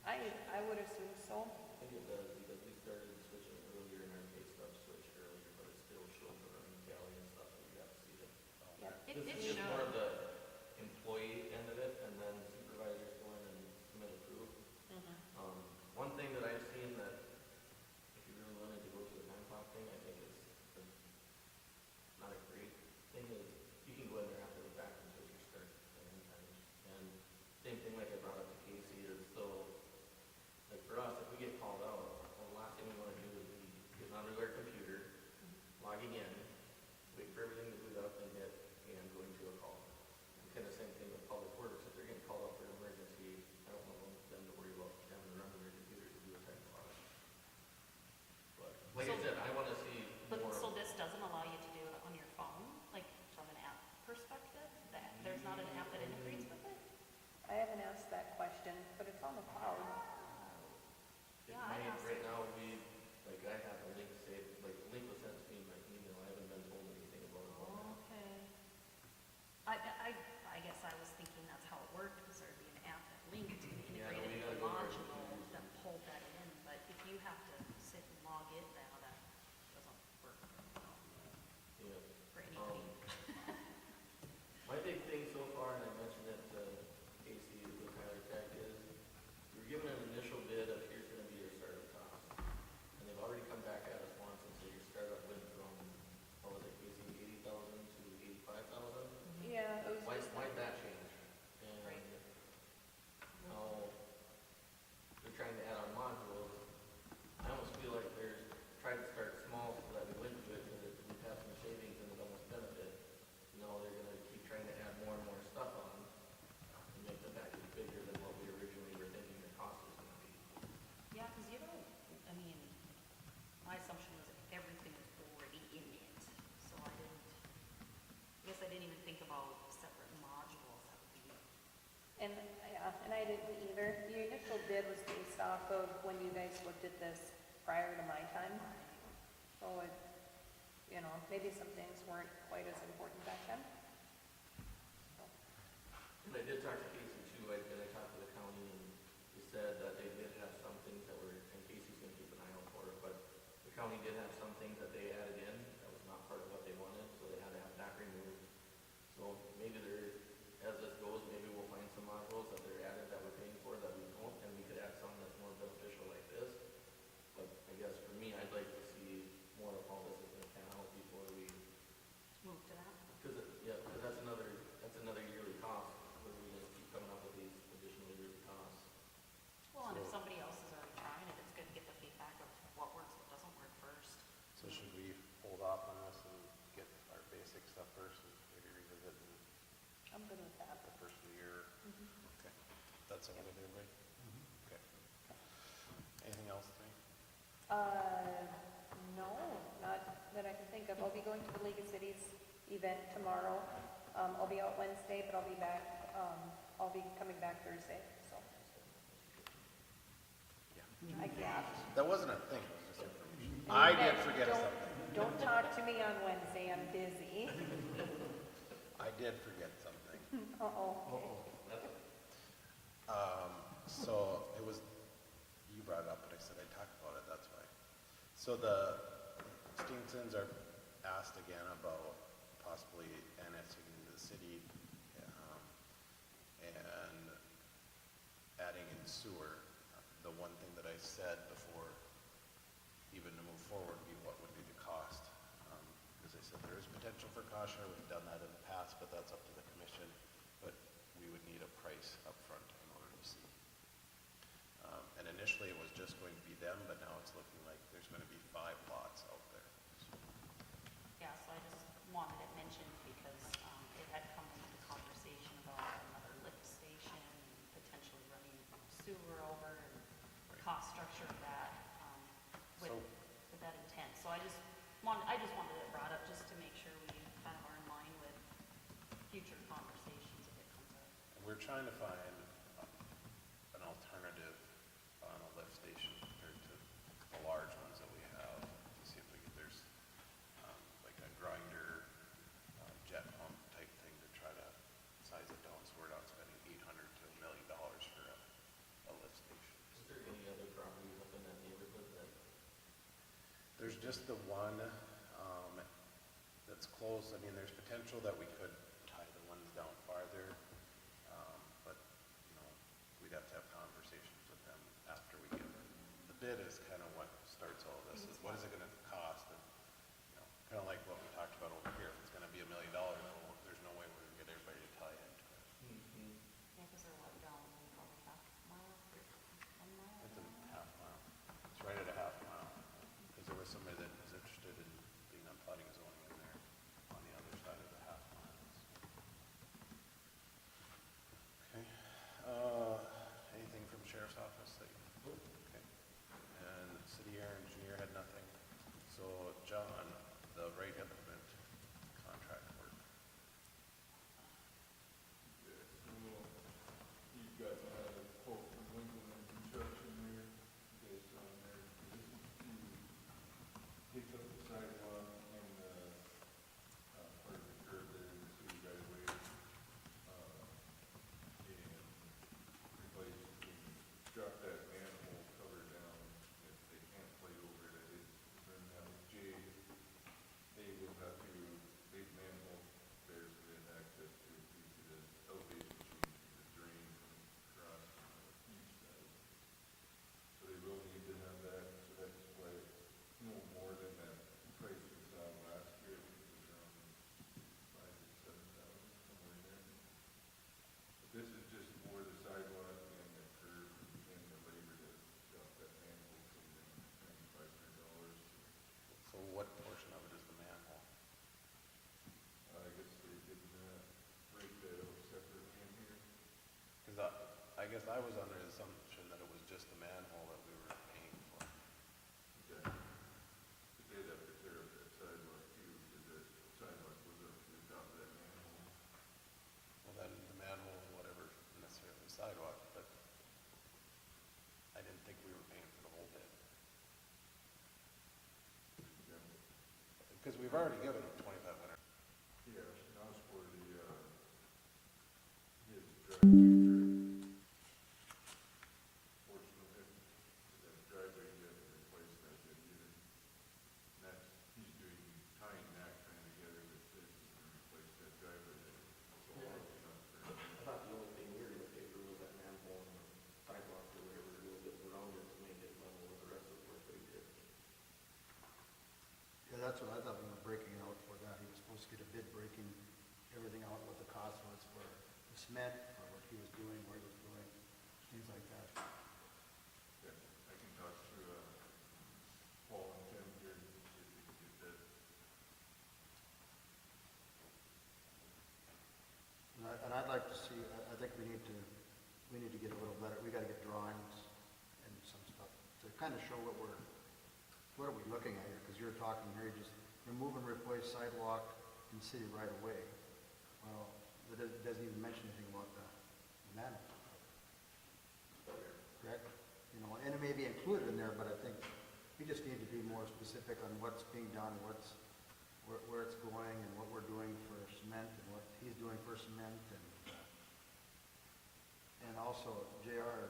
I would assume so. I think it does, because we started switching earlier and our pay stub switched earlier, but it still shows the earning tally and stuff, and you have to see it. Yep. It This should. is just more of the employee end of it, and then supervisors go in and submit approve. One thing that I've seen that, if you really wanted to go to the time clock thing, I think it's not a great thing, is you can go in there after the fact and switch your start and end times. And same thing like I brought up to Casey is, so, like for us, if we get called out, the last thing we wanna do is be getting onto our computer, logging in, wait for everything to boot up and hit, and going to a call. And kinda same thing with public works, if they're getting called out for an emergency, I don't want them to worry about having to run to their computer to do a time clock. But, like I So- said, I wanna see But, more. so this doesn't allow you to do it on your phone, like from an app perspective? That, there's not an app that integrates with it? I haven't asked that question, but it's on the cloud. Yeah, I asked. Right now, like I have a link saved, like the link was sent to me in my email, I haven't been told anything about it. Okay. I guess I was thinking that's how it worked, was there'd be an app that linked and Yeah, no, integrated we with the gotta go there. module that pulled that in, but if you have to sit and log it, now that doesn't work Yeah. for anybody. My big thing so far, and I mentioned it to Casey with Tyler Tech, is we were given an initial bid of here's gonna be your startup cost. And they've already come back at us once and said your startup went from, what was it, Casey, 80,000 to 85,000? Yeah, it was Why, just. why'd that change? And Right. now they're trying to add on modules. I almost feel like they're trying to start small so that we went to it, because we've had some savings and it almost benefit. Now they're gonna keep trying to add more and more stuff on and make the package bigger than what we originally were thinking the cost was gonna be. Yeah, because you don't, I mean, my assumption was everything was already in it, so I guess I didn't even think about separate modules that would be. And, yeah, and I didn't either. The initial bid was based off of when you guys looked at this prior to my time. So it, maybe some things weren't quite as important back then. And I did talk to Casey too, and I talked to the county, and they said that they did have some things that were, and Casey's gonna keep an eye out for it, but the county did have some things that they added in that was not part of what they wanted, so they had to have that removed. So maybe as this goes, maybe we'll find some modules that they're added that we're paying for that we don't, and we could add something that's more beneficial like this. But I guess for me, I'd like to see more of how this is gonna pan out before we, Move to that? because that's another yearly cost, where we just keep coming up with these additional yearly costs. Well, and if So- somebody else is already trying it, it's good to get the feedback of what works, what doesn't work first. So should we hold off on this and get our basic stuff first and maybe revisit in I'm good with that. the first of the year? Okay. That's all with everybody? Okay. Anything else, Tony? No, not that I can think of. I'll be going to the League of Cities event tomorrow. I'll be out Wednesday, but I'll be back, I'll be coming back Thursday, so. Yeah. I gapped. That wasn't a thing, it was just information. I did forget Don't- something. Don't talk to me on Wednesday, I'm busy. I did forget something. Uh-oh. So it was, you brought it up, but I said I'd talk about it, that's why. So the Stevensons are asked again about possibly annexing the city, and adding in sewer. The one thing that I said before even to move forward would be what would be the cost. Because I said there is potential for cost share, we've done that in the past, but that's up to the commission. But we would need a price up front in order to see. And initially it was just going to be them, but now it's looking like there's going to be 5 lots out there. So wanted it mentioned because, it had come into the conversation about another lift station and potentially running sewer over and the cost structure of that, with, So- with that intent. So I just wanted it brought up just to make sure we kind of are in line with future conversations if it comes up. We're trying to find an alternative on a lift station compared to the large ones that we have, to see if we could, there's, like a grinder, jet pump type thing to try to size it down, so we're not spending $800 to $1 million for a lift station. Is there any other properties up in that neighborhood that, There's just the one, that's close. I mean, there's potential that we could tie the ones down farther, but, you know, we'd have to have conversations with them after we get it. The bid is kind of what starts all this, is what is it gonna cost? And, you know, kind of like what we talked about over here, if it's gonna be $1 million, well, there's no way we're gonna get everybody to tie into it. Yeah, because they're what, down probably half mile, 1 mile? It's a half mile. It's right at a half mile, because there was somebody that was interested in being on plotting zoning in there on the other side of the half mile. Okay, anything from sheriff's office that you, okay. And city engineer had nothing. So John, the rate implement contract work. Yeah, so you've got a quote from Lincoln and Construction there, based on their, this is to pick up the sidewalk and, part of the curb there in the city right away, and replace, drop that manhole cover down, if they can't plate over it, I did turn down with Jay, they will have to, big manhole there, so they have access to it due to the elevation change of the drain from across from the east side. So they will need to have that, so that's why it's no more than that price we saw last year, which was around 5,000 to 7,000, somewhere in there. But this is just for the sidewalk and the curb and the labor to drop that manhole cover down, $9,500. So what portion of it is the manhole? I guess they didn't break that out separately in here. Because I guess I was under the assumption that it was just the manhole that we were paying for. Okay. But they'd have to tear up that sidewalk too, because that sidewalk goes up to the top of that manhole. Well, then the manhole is whatever necessarily the sidewalk, but I didn't think we were paying for the whole bit. Yeah. Because we've already given them 2,500. Yeah, now it's for the, his driveway portion of it, that driveway, you have to replace that, that unit. And that's, he's doing, tying that kind of together with this, and replace that driveway there. So all of it up for, I thought the only thing we were gonna pay for was that manhole and the sidewalk or whatever, a little bit around it to make it level with the rest of the work that we did. Yeah, that's what I thought, we were breaking it out for that. He was supposed to get a bid breaking everything out, what the cost was for the cement, for what he was doing, where he was doing, things like that. yeah, I can talk to, Paul and Tim here, and see if we can get that. And I'd like to see, I think we need to get a little better, we gotta get drawings and some stuff to kind of show what are we looking at here? Because you're talking here, just remove and replace sidewalk in city right away. Well, it doesn't even mention anything about the manhole. Correct? You know, and it may be included in there, but I think we just need to be more specific on what's being done, where it's going, and what we're doing for cement, and what he's doing for cement, and also, JR,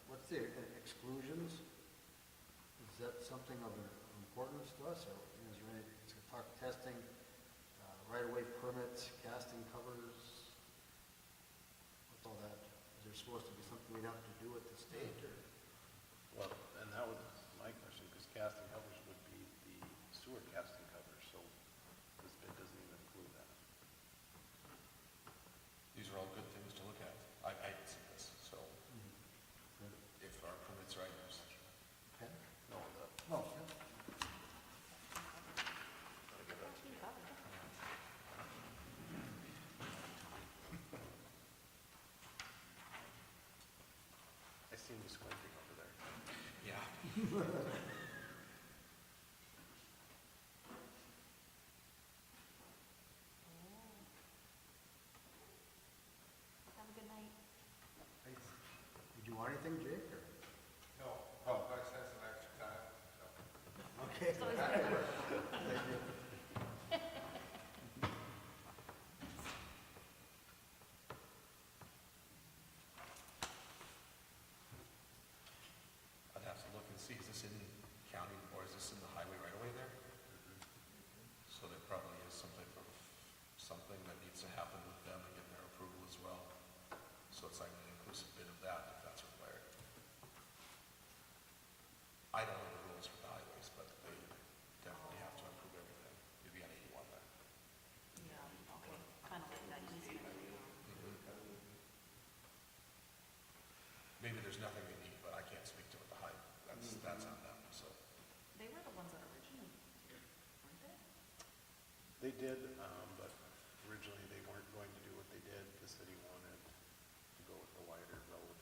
what's the exclusions? Is that something of importance to us, or is there any, it's gonna talk testing, right-of-way permits, casting covers? What's all that? Is there supposed to be something we'd have to do at the state, or? Well, and that was my question, because casting covers would be the sewer casting covers, so this bid doesn't even include that. These are all good things to look at. I see this, so if our permits are items, Okay. No, No, gotta give that to me. seem to be squinting over there. Yeah. Have a good night. Did you want anything, Jake, or? No, oh, I just had some extra time, so. Okay. It's always good. Thank you. I'd have to look and see, is this in county or is this in the highway right away there? So there probably is some type of, something that needs to happen with them and get their approval as well. So it's like an inclusive bid of that, if that's required. I don't know the rules for the highways, but they definitely have to approve everything. It'd be on 81 there. Yeah, okay, kind of like that easement. Maybe there's nothing they need, but I can't speak to it, the height, that's on them, so. They were the ones that originally, weren't they? They did, but originally they weren't going to do what they did. The city wanted to go with the wider road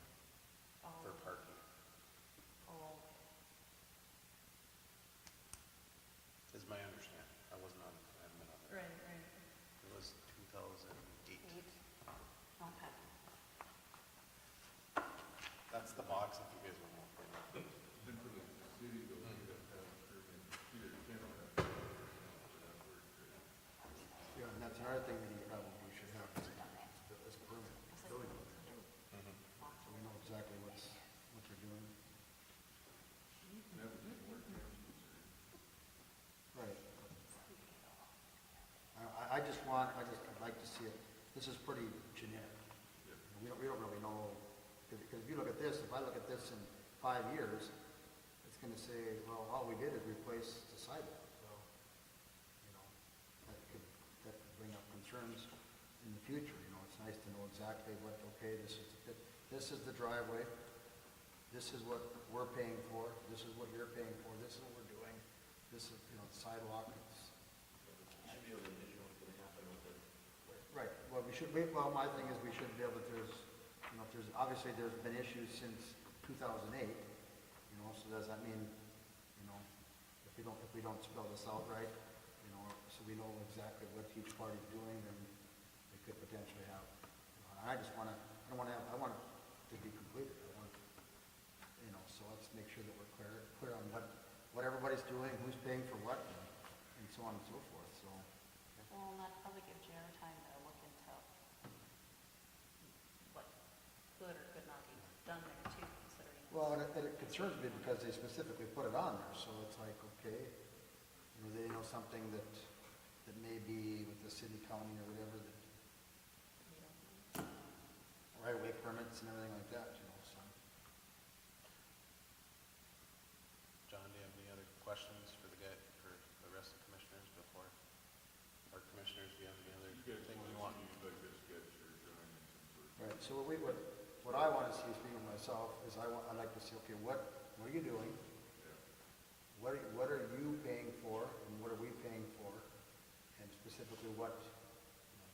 for Oh, parking, oh, is my understanding. I wasn't on, I haven't been on there. right, right. It was 2008. 8. Okay. That's the box if you guys want to look at it. Then for the city, though, we have to have, either Ken or that, for that work. Yeah, and that's another thing that you probably should have is a permit, building permit. So we know exactly what they're doing. And that would be more councils. Right. I'd like to see it, this is pretty generic. We don't really know, because if you look at this, if I look at this in 5 years, it's gonna say, well, all we did is replace the sidewalk. Well, you know, that could bring up concerns in the future, you know, it's nice to know exactly what, okay, this is the driveway, this is what we're paying for, this is what you're paying for, this is what we're doing, this is, you know, the sidewalk, it's, Should be able to envision what's gonna happen with it. right, well, my thing is we should be able to, you know, if there's, obviously there's been issues since 2008, you know, so does that mean, you know, if we don't spell this out right, you know, so we know exactly what each party's doing, then we could potentially have, you know, and I want it to be completed, you know, so let's make sure that we're clear on what everybody's doing, who's paying for what, and so on and so forth, so. Well, and that probably give JR time to look into what could or could not be done there too, considering. Well, and it concerns me because they specifically put it on there, so it's like, okay, you know, they know something that may be with the city, county, or whatever, that We don't know. right-of-way permits and everything like that, you know, so. John, do you have any other questions for the rest of the commissioners before? Or commissioners, do you have any other You guys things you want want? to see like a sketch or drawing or some sort of. Right, so what I want to see, speaking of myself, is I'd like to see, okay, what are you doing? Yeah. What are you paying for, and what are we paying for? And specifically what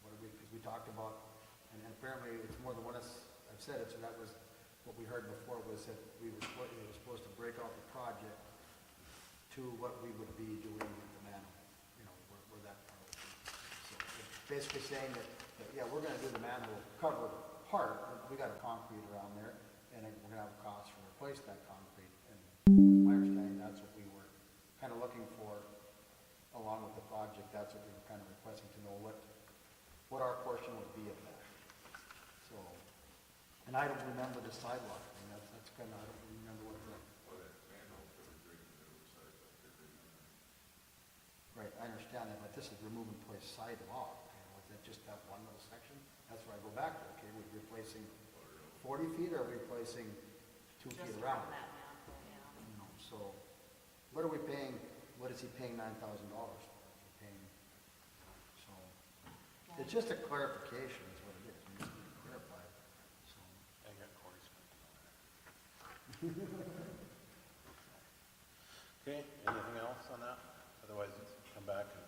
are we, because we talked about, and apparently it's more than one of us, I've said it, so that was, what we heard before was that it was supposed to break out the project to what we would be doing with the manhole, you know, where that part would be. So it's basically saying that, yeah, we're gonna do the manhole cover part, we got a concrete around there, and we're gonna have a cost to replace that concrete, and my understanding, that's what we were kind of looking for along with the project, that's what we were kind of requesting to know what our portion would be of that. So, and I don't remember the sidewalk, I mean, that's kind of, I don't remember what the, Well, that manhole cover right in the middle of the sidewalk, they're right on there. right, I understand that, but this is removing place sidewalk, you know, is that just that one little section? That's where I go back to, okay, we're replacing 40 feet, or are we replacing 2 feet Just around? around that manhole, yeah. You know, so, what are we paying, what is he paying $9,000 for? Is he paying, so, it's just a clarification is what it is, it needs to be clarified, so. I got Corey squinting over there. Okay, anything else on that? Otherwise, come back and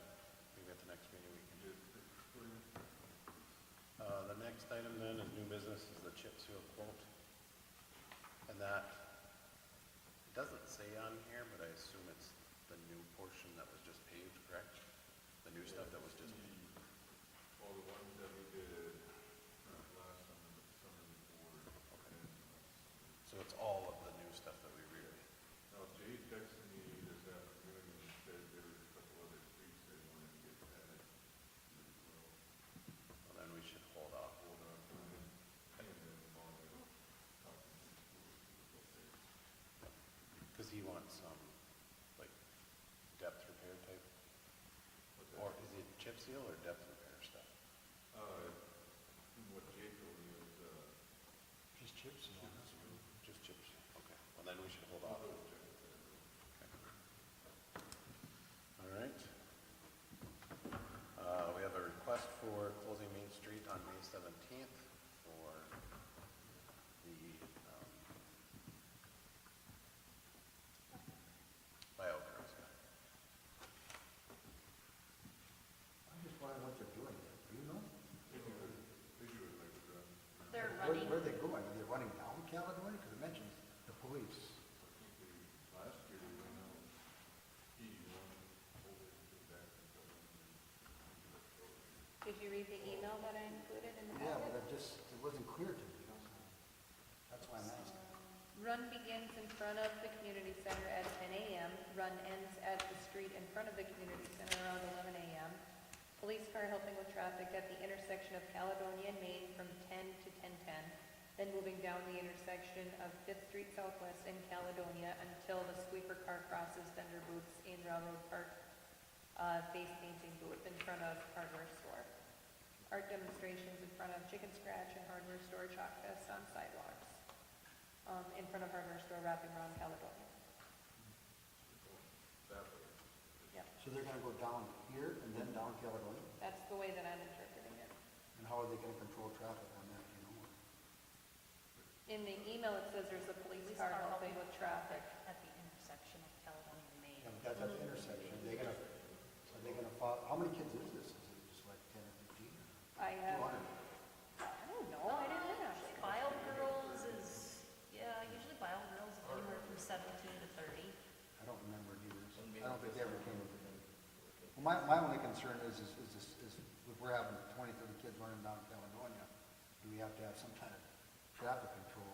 maybe at the next meeting we can do. The next item then is new business is the chip seal quote. And that new stuff that was just, All the ones that we did last summer, summer before, and so it's all of the new stuff that we really, now Jay texted me this afternoon and said there was a couple other streets they wanted to get added as well. well, then we should hold off. Hold on, and then all the top schools. Because he wants some, like, depth repair type, What's that? or is it chip seal or depth repair stuff? What Jay told me is, Just chips and all that. Just chip seal, okay. Well, then we should hold off. I'll double check with that. All right. We have a request for closing Main Street on May 17th for the buyout girls. I'm just wondering what they're doing there. Do you know? They do it like, They're Where running, are they going? Are they running down Caledonia? Because it mentions the police. I think last year they went out, 81 over to back and so on. Did you read the email that I included in the Yeah, packet? but it wasn't clear to me. That's why I'm asking. Run begins in front of the community center at 10 a.m. Run ends at the street in front of the community center around 11 a.m. Police car helping with traffic at the intersection of Caledonia and Main from 10 to 10:10. Then moving down the intersection of 5th Street Southwest in Caledonia until the sweeper car crosses vendor booths in Railroad Park. Face painting booth in front of hardware store. Art demonstrations in front of Chicken Scratch and Hardware Store Chalk Fest on sidewalks. In front of hardware store wrapping around Caledonia. That way. Yep, So they're gonna go down here and then down Caledonia? that's the way that I'm interpreting it. And how are they gonna control traffic on that, you know? In the email, it says there's a police car helping with traffic. at the intersection of Caledonia and Main. Yeah, but that's at the intersection. Are they gonna follow, how many kids is this? Is it just like 10 or 15? I have, 200? I don't know, I didn't ask. Bio Girls is, yeah, usually Bio Girls is anywhere from 17 to 30. I don't remember it either. I don't think they ever came into them. Well, my only concern is if we're having 20, 30 kids running down Caledonia, do we have to have some kind of traffic control?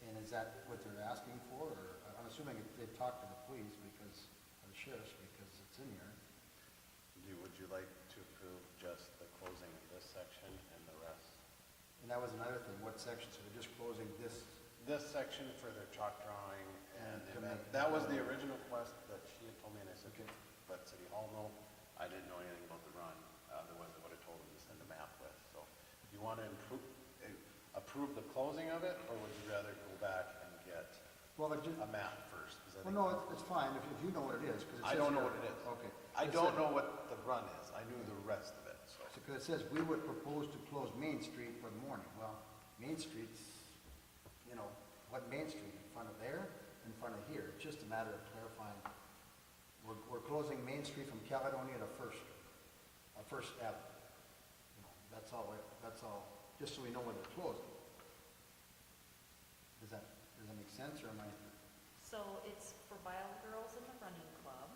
And is that what they're asking for, or, I'm assuming they've talked to the police because, or the sheriffs, because it's in here. Would you like to approve just the closing of this section and the rest? And that was another thing, what section, so they're just closing this, This section for their chalk drawing and the To event. make- That was the original request that she had told me, and I said, Okay. let City Hall know. I didn't know anything about the run, otherwise I would have told them to send a map with. So, do you want to approve the closing of it, or would you rather go back and get well, it just, a map first? 'Cause I well, think- no, it's fine, if you know what it is, because it I says don't know here- what it is. Okay. I It don't said- know what the run is. I knew the rest of it, so. Because it says, we would propose to close Main Street for the morning. Well, Main Street's, you know, what Main Street, in front of there, in front of here? It's just a matter of clarifying. We're closing Main Street from Caledonia to First Avenue. You know, that's all, just so we know when they're closing. Does that make sense, or am I? So it's for Bio Girls in the running club.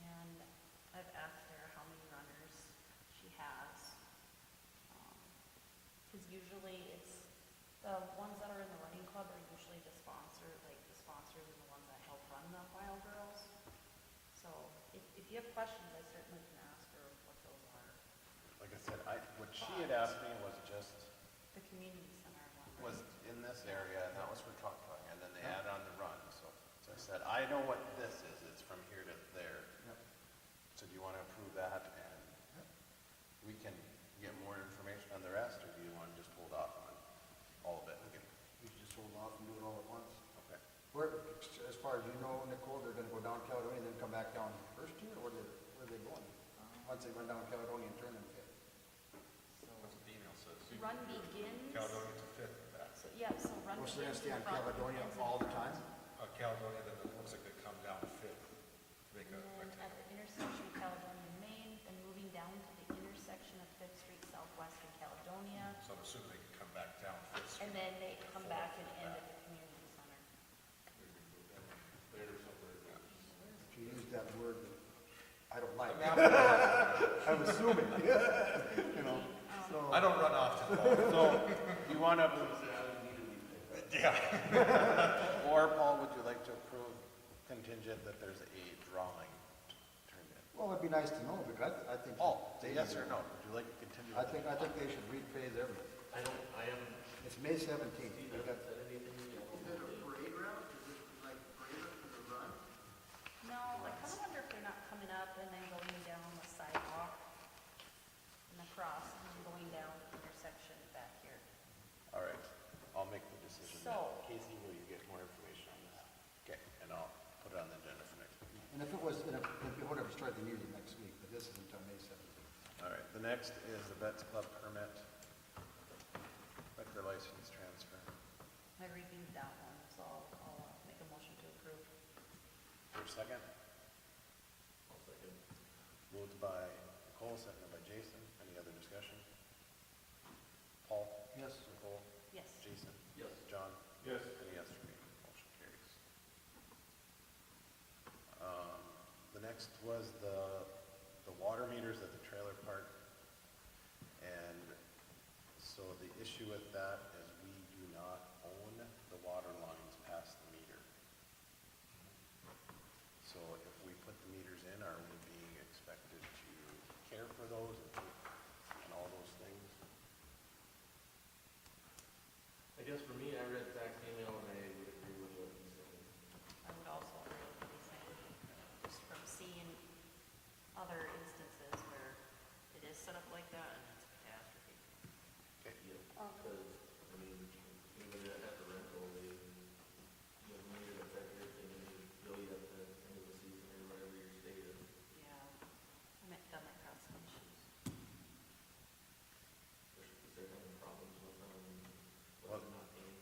And I've asked her how many runners she has. Because usually it's, the ones that are in the running club are usually the sponsor, like the sponsors and the ones that help run the Bio Girls. So if you have questions, I certainly can ask her what those are. Like I said, what she had asked me was just, The community center one, right? was in this area, and that was for truck driving, and then they added on the run, so I said, I know what this is, it's from here to there. Yep. So do you want to approve that, and we can get more information on the rest, or do you want to just hold off on all of it? We should just hold off and do it all at once. Okay. Where, as far as you know, Nicole, they're gonna go down Caledonia and then come back down First here, or where are they going? Once they run down Caledonia and turn in Fifth. That's what the email says. Run begins. Caledonia to Fifth, back. So, yeah, so run Oh, so they're gonna begins stay in on front and Caledonia ends in all the front. time? Caledonia, then it looks like they come down Fifth, make a And then at rectangle. the intersection of Caledonia and Main, then moving down to the intersection of Fifth Street Southwest and Caledonia. So I'm assuming they can come back down Fifth Street. And then they come back and end at the community center. There somewhere. You used that word that I don't like. The map Or, Paul, would you like to approve contingent that there's a drawing turned in? Well, it'd be nice to know, because I think. Oh, yes or no? Would you like a contingent? I think they should rephrase everything. I haven't It's May 17th. seen We that, got, said anything yet. No, I kind of wonder if they're not coming up and then going down the sidewalk and across and then going down the intersection back here. All right, I'll make the decision. So- Casey, will you get more information on this? Okay, and I'll put it on the agenda for next week. and if it was, if it would have started the meeting next week, but this isn't until May 17th. All right, the next is the Vets Club permit, liquor license transfer. I reviewed that one, so I'll make a motion to approve. For a second, I'll second. moved by Nicole, seconded by Jason. Any other discussion? Paul? Yes. Nicole? Yes. Jason? Yes. John? Yes. And a yes for me. Motion carries. The next was the water meters at the trailer park. And so the issue with that is we do not own the water lines past the meter. So if we put the meters in, are we being expected to care for those and all those things? I guess for me, I read Zach's email and I would agree with what he said. I would also agree with what he's saying, just from seeing other instances where it is set up like that and it's a catastrophe. Okay. Yeah, Um, because, I mean, even at the rental, the meter that's accurate, and then you bill you at the end of the season or whatever your state is. Yeah, I meant done that across some issues. Is there having problems with Well- them not paying?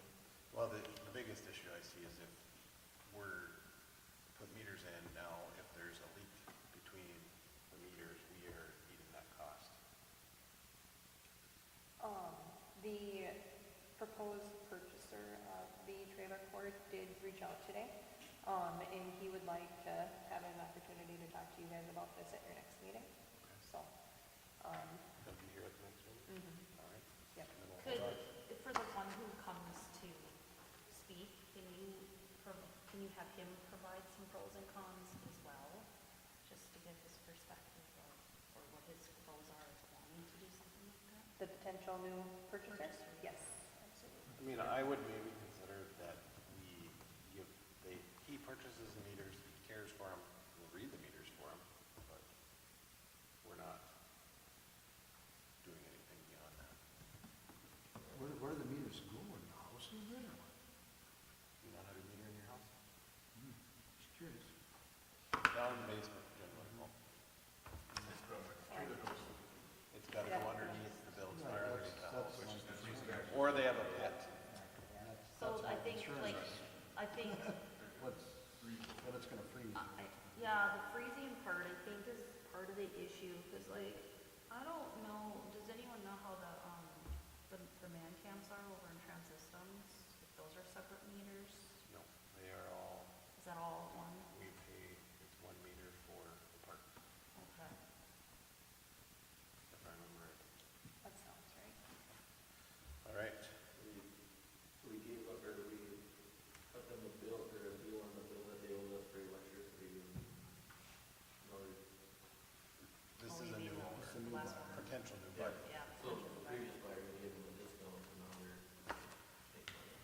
Well, the biggest issue I see is if we're put meters in now, if there's a leak between the meters, we are eating that cost. The proposed purchaser of the trailer court did reach out today, and he would like to have an opportunity to talk to you guys about this at your next meeting. So, He'll be here at the next meeting? All right. yep. And then we'll Could, hold on. for the one who comes to speak, can you have him provide some pros and cons as well? Just to give his perspective of, or what his pros are of wanting to do something like that? The potential new purchaser? Purchaser. Yes, absolutely. I mean, I would maybe consider that he purchases the meters, he cares for them, we'll read the meters for him, but we're not doing anything beyond that. Where do the meters go, in the houses then, or what? You not have a meter in your house? Just curious. Down in the basement, generally. Oh. It's gotta go underneath the building. Or they have a pit. So That's I my think, concern like, is I think, what it's gonna freeze. yeah, the freezing part, I think, is part of the issue, because like, I don't know, does anyone know how the man camps are over in Trans-Systems? If those are separate meters? No, they are all, Is that all at one? we pay, it's 1 meter for the park, Okay. if I remember right. That sounds right. All right, We gave up, or we put them a bill, or a deal on the bill that they owe us for electricity. No, this Oh, is you a mean new the owner, last one? potential new Yeah. buyer. Yeah. so the previous buyer, we gave them a discount, and now we're taking money.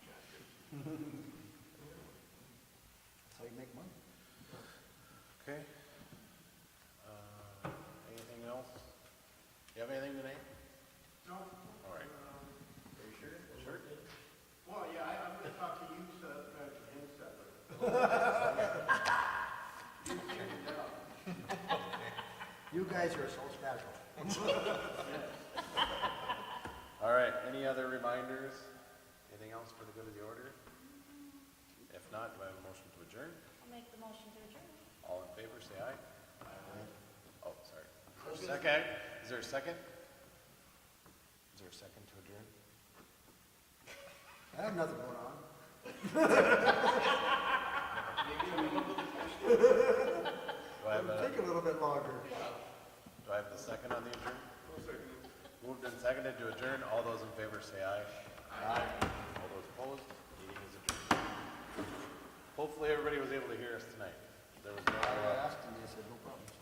That's how you make money. Okay. Anything else? You have anything today? No. All right. Are you sure? Sure. Well, yeah, I'm gonna talk to you, to him separate. You figured it out. You guys are so special. All right, any other reminders? Anything else for the good of the order? If not, do I have a motion to adjourn? I'll make the motion to adjourn. All in favor, say aye. Oh, sorry. Is there a second? Is there a second? Is there a second to adjourn? I have nothing going on. Do I have It'll take a little bit longer. do I have the second on the adjourn? Moved and seconded to adjourn. All those in favor favor, say aye. Aye. All those opposed, meeting is adjourned. Hopefully, everybody was able to hear us tonight. There was no, I asked and they said, no problem.